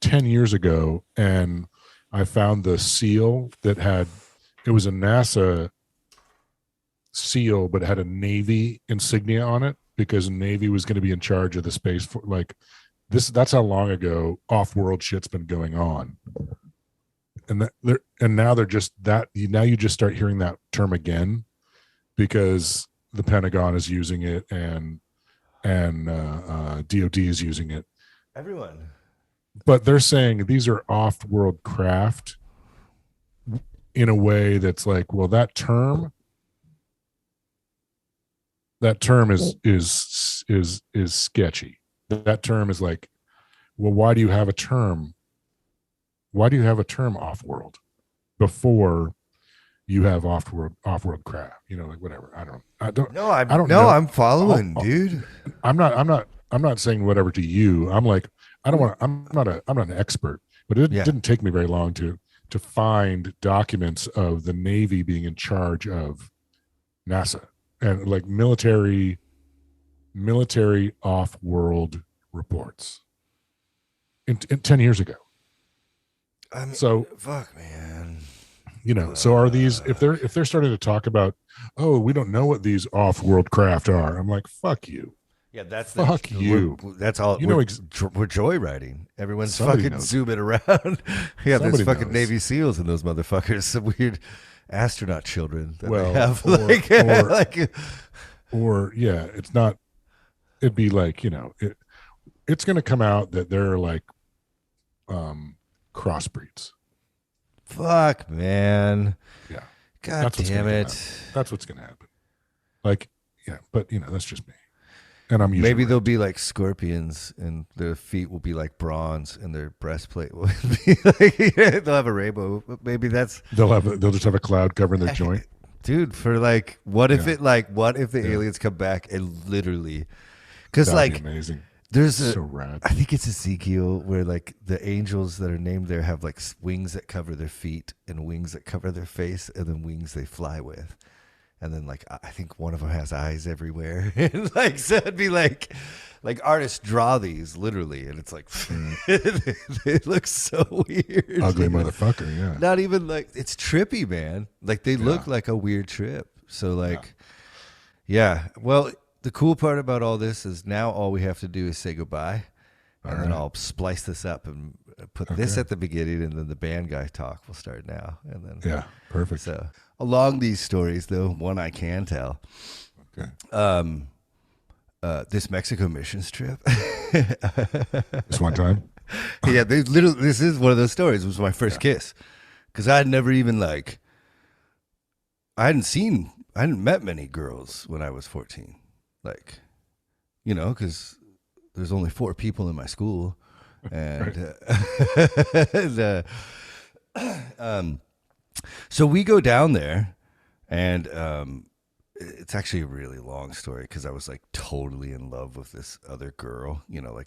10 years ago, and I found the seal that it was a NASA seal, but it had a Navy insignia on it because Navy was going to be in charge of the space for like this. That's how long ago off-world shit's been going on. And now they're just that now you just start hearing that term again because the Pentagon is using it and DOD is using it. Everyone. But they're saying these are off-world craft in a way that's like, well, that term is sketchy. That term is like, well, why do you have a term? Why do you have a term off-world before you have off-world craft? Like whatever. I don't know. I'm following, dude. I'm not saying whatever to you. I'm like, I'm not an expert, but it didn't take me very long to find documents of the Navy being in charge of NASA and like military off-world reports in 10 years ago. So fuck, man. So are these, if they're starting to talk about, oh, we don't know what these off-world craft are, I'm like, fuck you. Yeah, that's fuck you. That's all. We're joyriding. Everyone's fucking zooming around. Yeah, there's fucking Navy SEALs and those motherfuckers. Some weird astronaut children that they have. It's not. It'd be like it's going to come out that they're like crossbreeds. Fuck, man. Yeah. God damn it. That's what's going to happen. Like, yeah, but that's just me. And I'm maybe they'll be like scorpions, and their feet will be like bronze, and their breastplate will be like they'll have a rainbow. Maybe that's they'll just have a cloud covering their joint. Dude, for like, what if the aliens come back and literally, because like amazing. There's so rad. I think it's Ezekiel where like the angels that are named there have like wings that cover their feet and wings that cover their face and then wings they fly with. And then like I think one of them has eyes everywhere. And like so it'd be like artists draw these literally, and it's like they look so weird. Ugly motherfucker, yeah. Not even like it's trippy, man. Like they look like a weird trip. So like yeah. Well, the cool part about all this is now all we have to do is say goodbye. And then I'll splice this up and put this at the beginning, and then the band guy talk will start now. And then perfect. So along these stories, though, one I can tell. Okay. This Mexico missions trip. This one time. Yeah, this is one of those stories. It was my first kiss, because I had never even I hadn't met many girls when I was 14, because there's only 4 people in my school, and so we go down there, and it's actually a really long story because I was like totally in love with this other girl,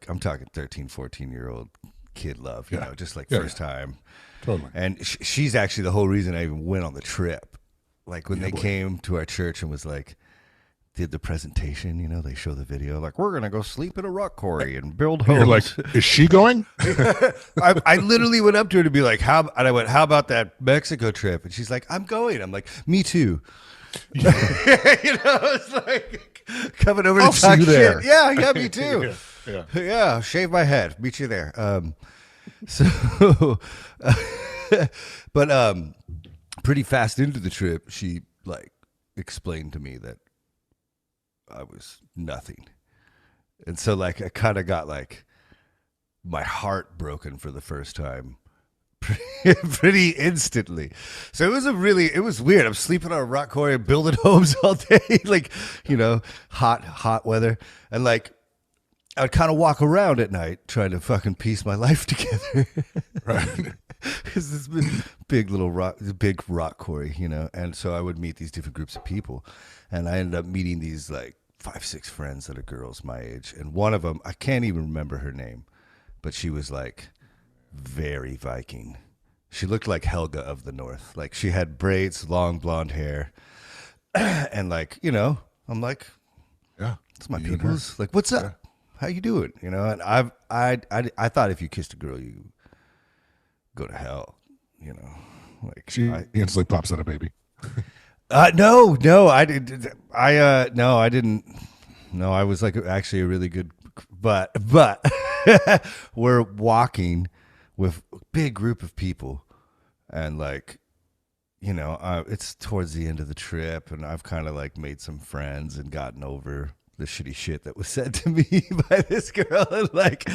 I'm talking 13, 14-year-old kid love, just like first time. Totally. And she's actually the whole reason I even went on the trip. Like when they came to our church and was like, did the presentation, they show the video, like, we're going to go sleep in a rock quarry and build homes. You're like, is she going? I literally went up to her to be like, how about that Mexico trip? And she's like, I'm going. I'm like, me too. It's like coming over to talk shit. Yeah, me too. Yeah. Yeah, shave my head. Meet you there. So, but pretty fast into the trip, she like explained to me that I was nothing, and so like I kind of got like my heart broken for the first time. Pretty instantly. So it was weird. I'm sleeping on a rock quarry, building homes all day, like, hot weather. And like, I'd kind of walk around at night trying to fucking piece my life together. Right. Because this big rock quarry, and so I would meet these different groups of people. And I ended up meeting these like 5-6 friends that are girls my age. And one of them, I can't even remember her name, but she was like, very Viking. She looked like Helga of the North. Like she had braids, long blonde hair, and like I'm like, yeah, it's my people's. Like, what's up? Yeah. How you doing? And I thought if you kissed a girl, you go to hell. Like she instantly pops out a baby. No, I did. No, I didn't. No, I was like actually a really good, but we're walking with a big group of people, and like, it's towards the end of the trip, and I've kind of like made some friends and gotten over the shitty shit that was said to me by this girl, and like,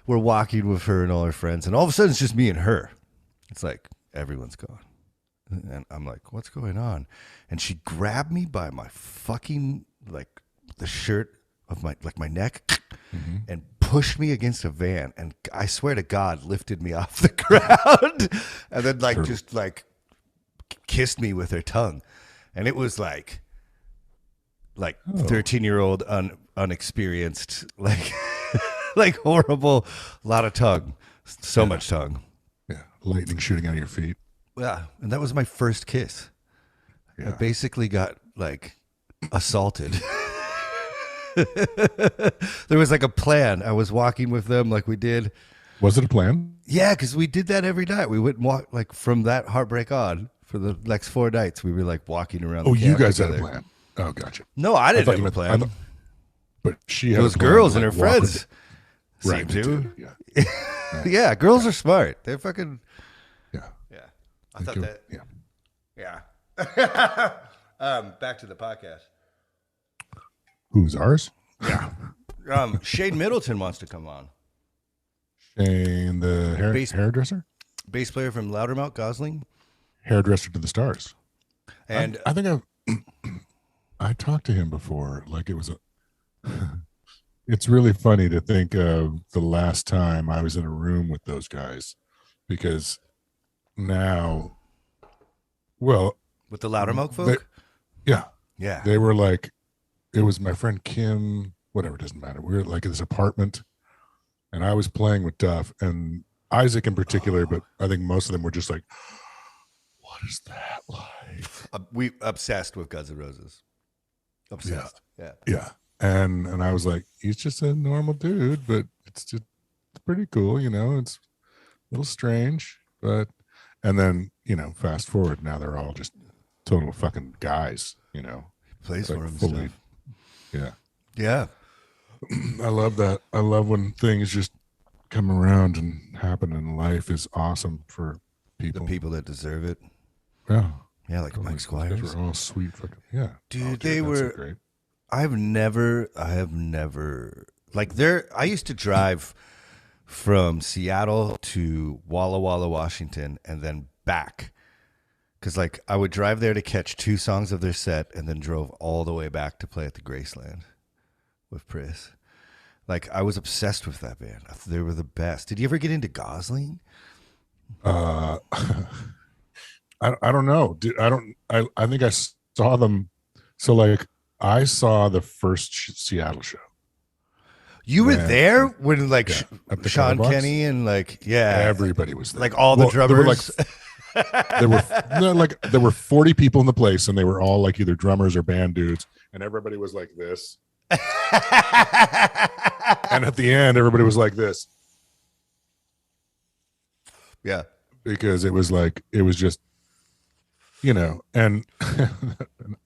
we're walking with her and all her friends, and all of a sudden it's just me and her. It's like everyone's gone, and I'm like, what's going on? And she grabbed me by my fucking like the shirt of my neck, mm-hmm. and pushed me against a van, and I swear to God, lifted me off the ground, and then like just like kissed me with her tongue, and it was like 13-year-old unexperienced, like like horrible, lot of tongue, so much tongue, lightning shooting out of your feet. Yeah, and that was my first kiss. I basically got like assaulted. There was like a plan. I was walking with them like we did. Was it a plan? Yeah, because we did that every night. We would walk like from that heartbreak on for the next 4 nights. We were like walking around. Oh, you guys had a plan. Oh, gotcha. No, I didn't have a plan. But she had those girls and her friends. Right. Too. Yeah. Yeah, girls are smart. They're fucking. Yeah. Yeah. I thought that. Yeah. Yeah. Back to the podcast. Who's ours? Yeah. Shane Middleton wants to come on. Shane, the hairdresser? Bass player from Loudermouth, Gosling. Hairdresser to the stars. And I think I talked to him before. Like it was it's really funny to think of the last time I was in a room with those guys, because now, well, with the Loudermilk folk? Yeah. They were like, it was my friend Kim, whatever, it doesn't matter. We were like in this apartment, and I was playing with Duff and Isaac in particular, but I think most of them were just like, what is that like? We obsessed with Guns N' Roses. Obsessed. Yeah. And I was like, he's just a normal dude, but it's pretty cool, It's a little strange, but and then, fast forward, now they're all just total fucking guys, Plays like for him. Fully, stuff. Yeah. I love that. I love when things just come around and happen in life. Is awesome for people. The people that deserve it. Yeah. Yeah, like Mike Squires. Those were all sweet fucking, yeah. Dude, they were so great. I have never like I used to drive from Seattle to Walla Walla, Washington, and then back. Because like I would drive there to catch 2 songs of their set, and then drove all the way back to play at the Graceland with Pris. Like I was obsessed with that band. They were the best. Did you ever get into Gosling? I don't know. I think I saw them. So like I saw the first Seattle show. You were there when like Sean Sean Kenny and like everybody was there. Like all the drummers. There were 40 people in the place, and they were all like either drummers or band dudes, and everybody was like this. And at the end, everybody was like this. Yeah, because it was just, and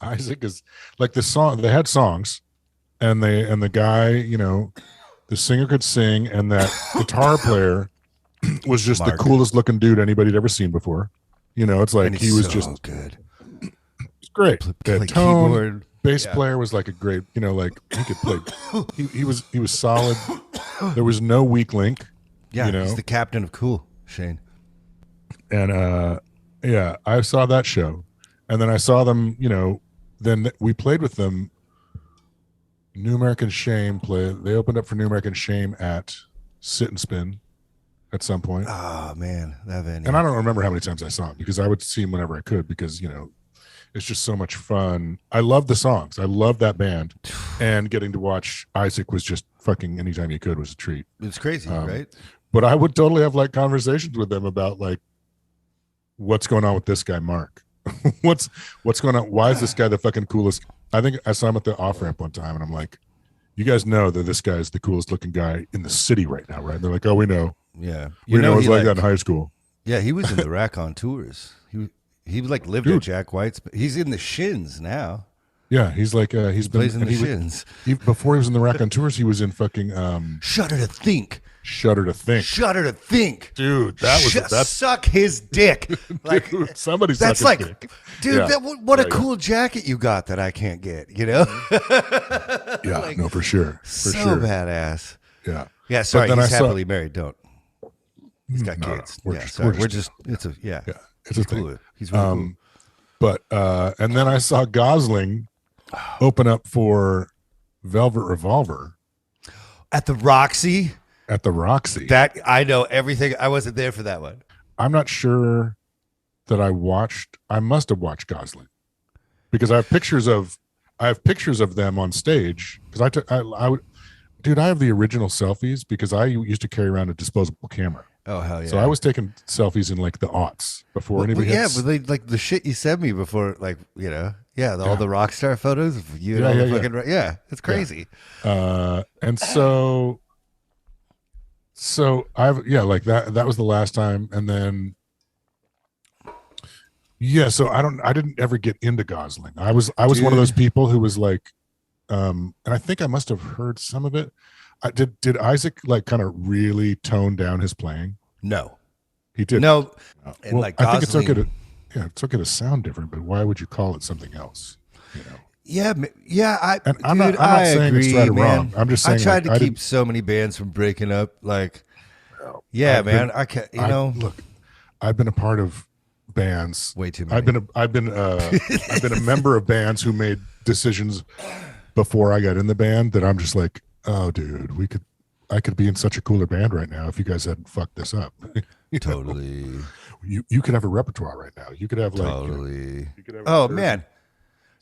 Isaac is like the song. They had songs, and the guy, the singer could sing, and that guitar player was just Mark. the coolest looking dude anybody'd ever seen before. You know, it's like And he was so just good. it's great. The Like tone, keyboard. bass Yeah. player was like a great, you know, like he could play. He was solid. There was no weak link. Yeah, you know, he's the captain of cool, Shane. and yeah, I saw that show, and then I saw them. You know, then we played with them. New American Shame They opened up for New American Shame at Sit and Spin at some point. Oh man, that venue. And I don't remember how many times I saw him because I would see him whenever I could because, you know, it's just so much fun. I love the songs. I love that band. And getting to watch Isaac was just fucking anytime you could was a treat. It's crazy, right? But I would totally have like conversations with them about like what's going on with this guy, Mark. what's going on? Why is this guy the fucking coolest? I think I saw him at the off ramp one time and I'm like, you guys know that this guy is the coolest looking guy in the city right now, right? And they're like, oh, we know. Yeah. We know it's like that in high school. Yeah, he was in the Rack on tours. He like lived at Jack White's. He's in the Shins now. Yeah, he's like he's been Plays in the Shins. Before he was in the Rack on tours, he was in fucking Shudder to Think. Shudder to Think. Shudder to Think. Dude, that's suck his dick. Like dude, somebody that's suck his like dick. dude, Yeah. what a cool jacket you got that I can't get, you know? Yeah, Like, no, for sure. For so sure. badass. Yeah. Yeah, sorry, then he's I saw- happily married. Don't. He's got No, kids. we're Yeah, just- sorry. we're We're just- just it's a yeah. Yeah. It's He's a thing. cool. He's really cool. But and then I saw Gosling open up for Velvet Revolver At the Roxy. at the Roxy. That I know everything. I wasn't there for that one. I'm not sure that I must have watched Gosling because I have pictures of them on stage because I would, dude, I have the original selfies because I used to carry around a disposable camera. Oh hell yeah! So I was taking selfies in like the aughts before anybody. Yeah, had but like the shit you sent me before, like you know, all the rock star photos of you and Yeah, all the yeah, fucking it's crazy. And so I've like that was the last time, and then so I didn't ever get into Gosling. I was one of those people who was like, and I think I must have heard some of it. Did Isaac like kind of really tone down his playing? No, he did. No, and well, like I think it's Gosling, it's okay to sound different, but why would you call it something else? You know. Yeah, I'm not saying agree, it's right or man. wrong. I'm just saying I tried like, to keep so many bands from breaking up. Like, man, I can't. You know, look, I've been a part of bands way too many. I've been a member of bands who made decisions before I got in the band that I'm just like, oh, dude, I could be in such a cooler band right now if you guys hadn't fucked this up. Totally. You could have a repertoire right now. You could have like totally. you could have Oh 30. man,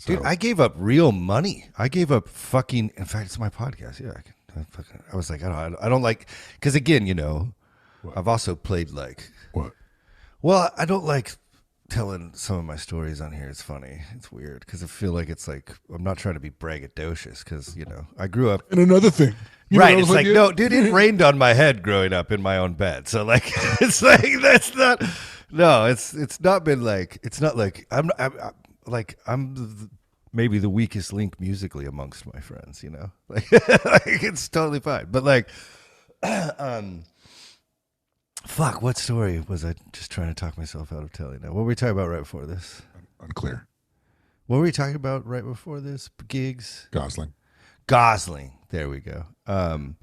dude, I gave up real money. I gave up fucking. In fact, it's my podcast. Yeah, I was like, I don't like because again, you know, I've also played like. What? Well, I don't like telling some of my stories on here. It's funny. It's weird because I feel like it's like I'm not trying to be braggadocious because you know I grew up. And another thing, Right, it's like no, dude. It rained on my head growing up in my own bed. So like, it's like that's not. No, it's not been like it's not like I'm maybe the weakest link musically amongst my friends. You know, like it's totally fine. But like, fuck, what story was I just trying to talk myself out of telling? Now, what were we talking about right before this? Unclear. What were we talking about right before this? Gigs. Gosling. There we go. And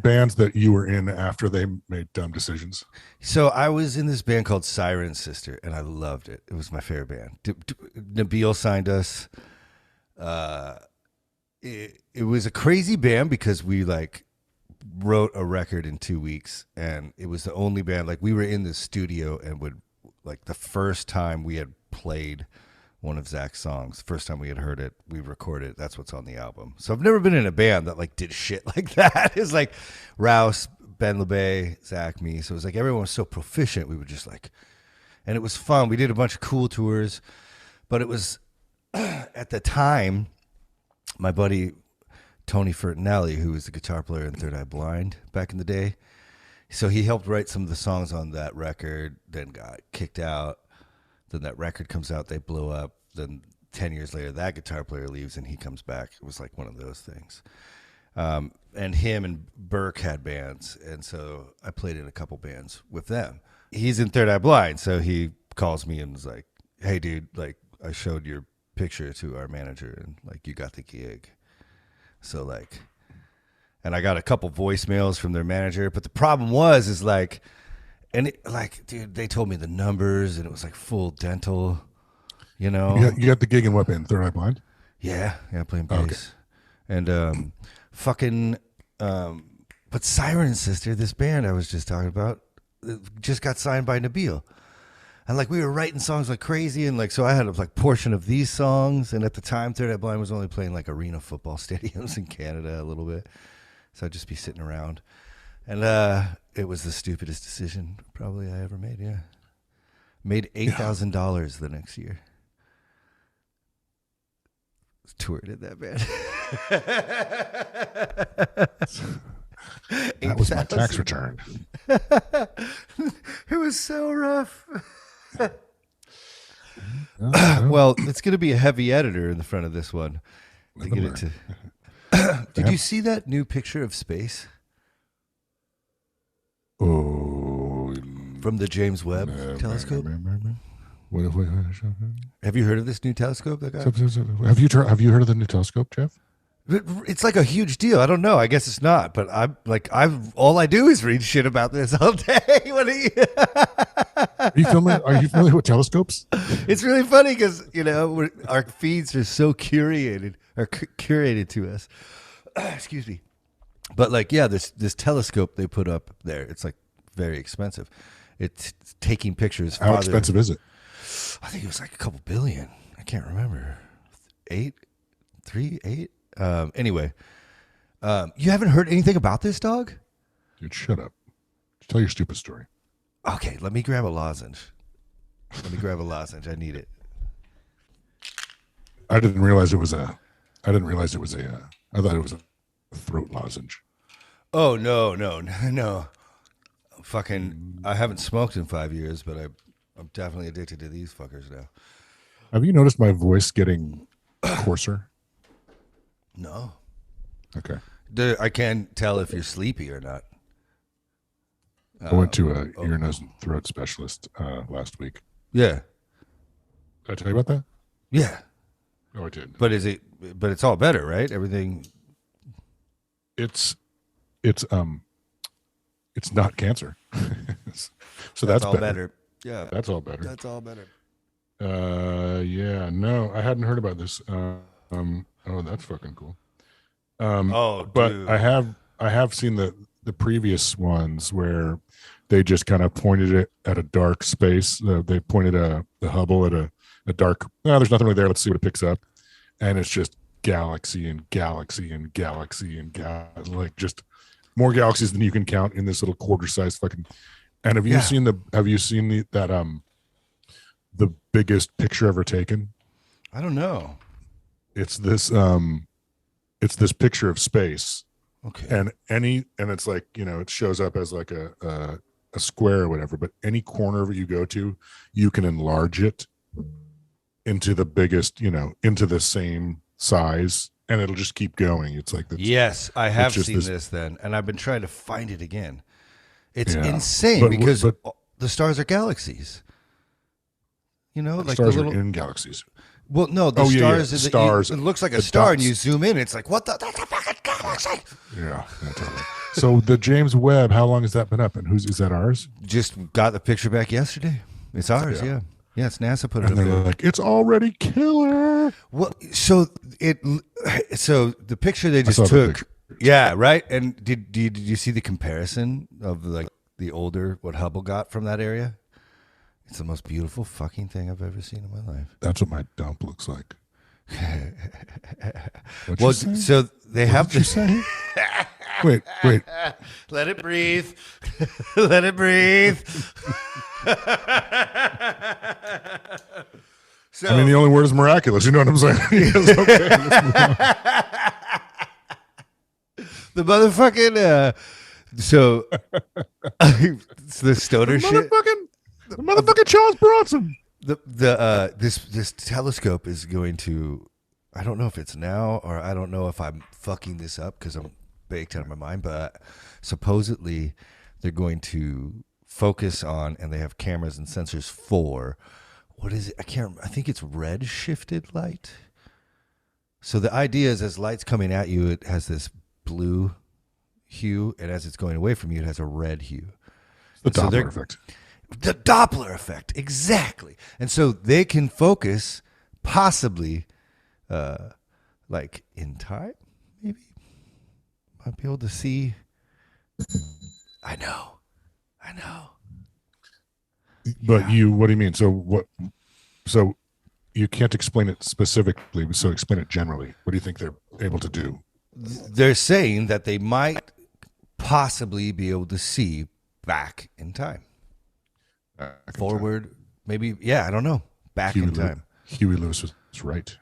bands that you were in after they made dumb decisions. So I was in this band called Siren Sister, and I loved it. It was my favorite band. Nabil signed us. It was a crazy band because we like wrote a record in 2 weeks, and it was the only band. Like we were in the studio and would like the first time we had played one of Zach's songs, first time we had heard it, we recorded it. That's what's on the album. So I've never been in a band that like did shit like that. It's like Rouse, Ben LeBay, Zach, me. So it was like everyone was so proficient. We would just like, and it was fun. We did a bunch of cool tours, but it was at the time, my buddy Tony Fertinelli, who was the guitar player in Third Eye Blind back in the day. So he helped write some of the songs on that record, then got kicked out. Then that record comes out, they blow up. Then 10 years later, that guitar player leaves and he comes back. It was like one of those things. And him and Burke had bands, and so I played in a couple bands with them. He's in Third Eye Blind, so he calls me and was like, "Hey, dude, like I showed your picture to our manager, and like you got the gig." So like, and I got a couple voicemails from their manager, but the problem is like, and it, like, dude, they told me the numbers, and it was like full dental, you know. You got the gig in what band? Third Eye Blind? Yeah, playing bass, and but Siren Sister, this band I was just talking about, just got signed by Nabil. And like we were writing songs like crazy, and like so I had a like portion of these songs, and at the time Third Eye Blind was only playing like arena football stadiums in Canada a little bit, so I'd just be sitting around, and it was the stupidest decision probably I ever made. Yeah, made $8,000 the next year. Toured in that band. That was my tax return. It was so rough. Well, it's going to be a heavy editor in the front of this one to get it to. Did you see that new picture of space? Oh, from the James Webb telescope. Have you heard of this new telescope? That Have you heard of the new telescope, Jeff? It's like a huge deal. I don't know. I guess it's not, but all I do is read shit about this all day. What are you? Are you familiar with telescopes? It's really funny because our feeds are so curated to us. Excuse me, but like this telescope they put up there. It's like very expensive. It's taking pictures. How expensive is it? I think it was like a couple billion. I can't remember. 8. Anyway, you haven't heard anything about this, dog? Dude, shut up. Just tell your stupid story. Okay, let me grab a lozenge. I need it. I didn't realize it was a. I thought it was a throat lozenge. Oh no. Fucking, I haven't smoked in 5 years, but I'm definitely addicted to these fuckers now. Have you noticed my voice getting coarser? No. Okay. I can't tell if you're sleepy or not. I went to a ear, nose, and throat specialist last week. Yeah. Did I tell you about that? Yeah. Oh, I did. But it's all better, right? Everything. It's not cancer. So that's all better. Yeah. That's all better. That's all better. Yeah, no, I hadn't heard about this. Oh, that's fucking cool. But dude. I have seen the previous ones where they just kind of pointed it at a dark space. They pointed the Hubble at a dark. No, there's nothing really there. Let's see what it picks up, and it's just galaxy and galaxy and galaxy and like just more galaxies than you can count in this little quarter-sized fucking. And have you seen that the biggest picture ever taken? I don't know. It's this picture of space. Okay. And it's like, it shows up as like a square or whatever, but any corner of it you go to, you can enlarge it into the biggest, into the same size, and it'll just keep going. It's like yes, I have seen this then, and I've been trying to find it again. It's insane because the stars are galaxies. Like stars the are in galaxies. Well, no, the stars. The stars. It looks like a star, and you zoom in. It's like, what the? That's a fucking galaxy. Yeah, totally. So the James Webb, how long has that been up? And is that ours? Just got the picture back yesterday. It's ours. Yeah. It's NASA put it up there. Like, it's already killer. Well, so the picture they just took. Yeah, right. And did you see the comparison of like the older what Hubble got from that area? It's the most beautiful fucking thing I've ever seen in my life. That's what my dump looks like. Well, so they have to say. Wait. Let it breathe. Let it breathe. So, I mean, the only word is miraculous. You know what I'm saying? The motherfucking so the stoner shit. The motherfucking Charles Bronson. This telescope is going to. I don't know if it's now or I don't know if I'm fucking this up because I'm baked out of my mind, but supposedly they're going to focus on, and they have cameras and sensors for, what is it? I think it's red shifted light. So the idea is, as light's coming at you, it has this blue hue, and as it's going away from you, it has a red hue. The Doppler effect. The Doppler effect, exactly. And so they can focus, possibly, like in time, maybe. Might be able to see. I know. But what do you mean? So what? So you can't explain it specifically. So explain it generally. What do you think they're able to do? They're saying that they might possibly be able to see back in time. Forward, maybe. Yeah, I don't know. Back in time. Huey Lewis was right.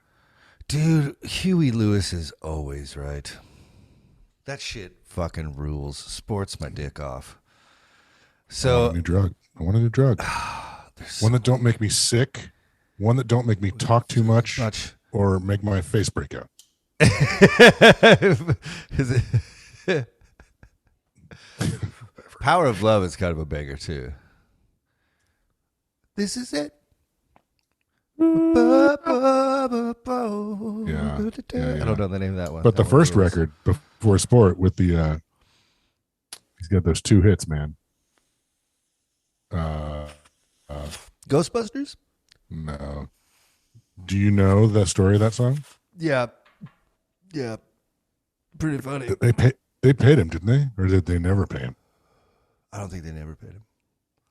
Dude, Huey Lewis is always right. That shit fucking rules. Sports my dick off. So I want a new drug. One that don't make me sick. One that don't make me talk too much. Or make my face break out. Power of Love is kind of a banger too. This is it. Yeah. I don't know the name of that one. But the first record before Sport with the he's got those 2 hits, man. Ghostbusters? No. Do you know the story of that song? Yeah. Pretty funny. They paid him, didn't they? Or did they never pay him? I don't think they never paid him.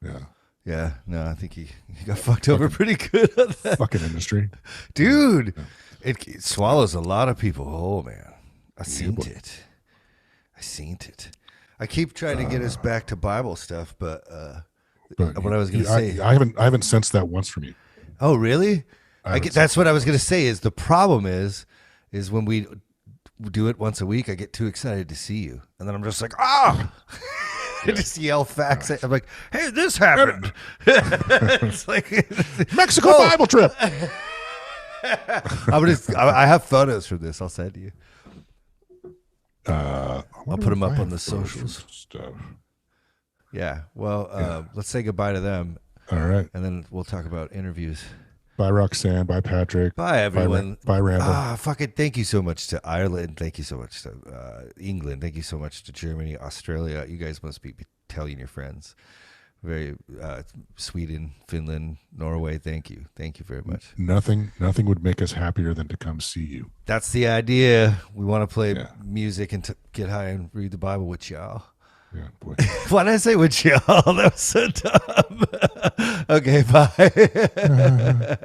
Yeah. Yeah, no, I think he got fucked over pretty good on that. Fucking industry. Dude, it swallows a lot of people whole, man. I seen it. I keep trying to get us back to Bible stuff, but what I was going to say. I haven't sensed that once from you. Oh, really? That's what I was going to say is the problem is when we do it once a week, I get too excited to see you. And then I'm just like, I just yell facts. I'm like, hey, this happened. It's like Mexico Bible trip. I have photos from this. I'll send to you. I'll put them up on the socials. Stuff. Yeah. Well, let's say goodbye to them. All right. And then we'll talk about interviews. Bye, Roxanne. Bye, Patrick. Bye, everyone. Bye, Randall. Fucking thank you so much to Ireland. Thank you so much to England. Thank you so much to Germany, Australia. You guys must be telling your friends. Very Sweden, Finland, Norway. Thank you. Thank you very much. Nothing would make us happier than to come see you. That's the idea. We want to play music and get high and read the Bible with y'all. Yeah, boy. Why did I say with y'all? That was so dumb. Okay, bye.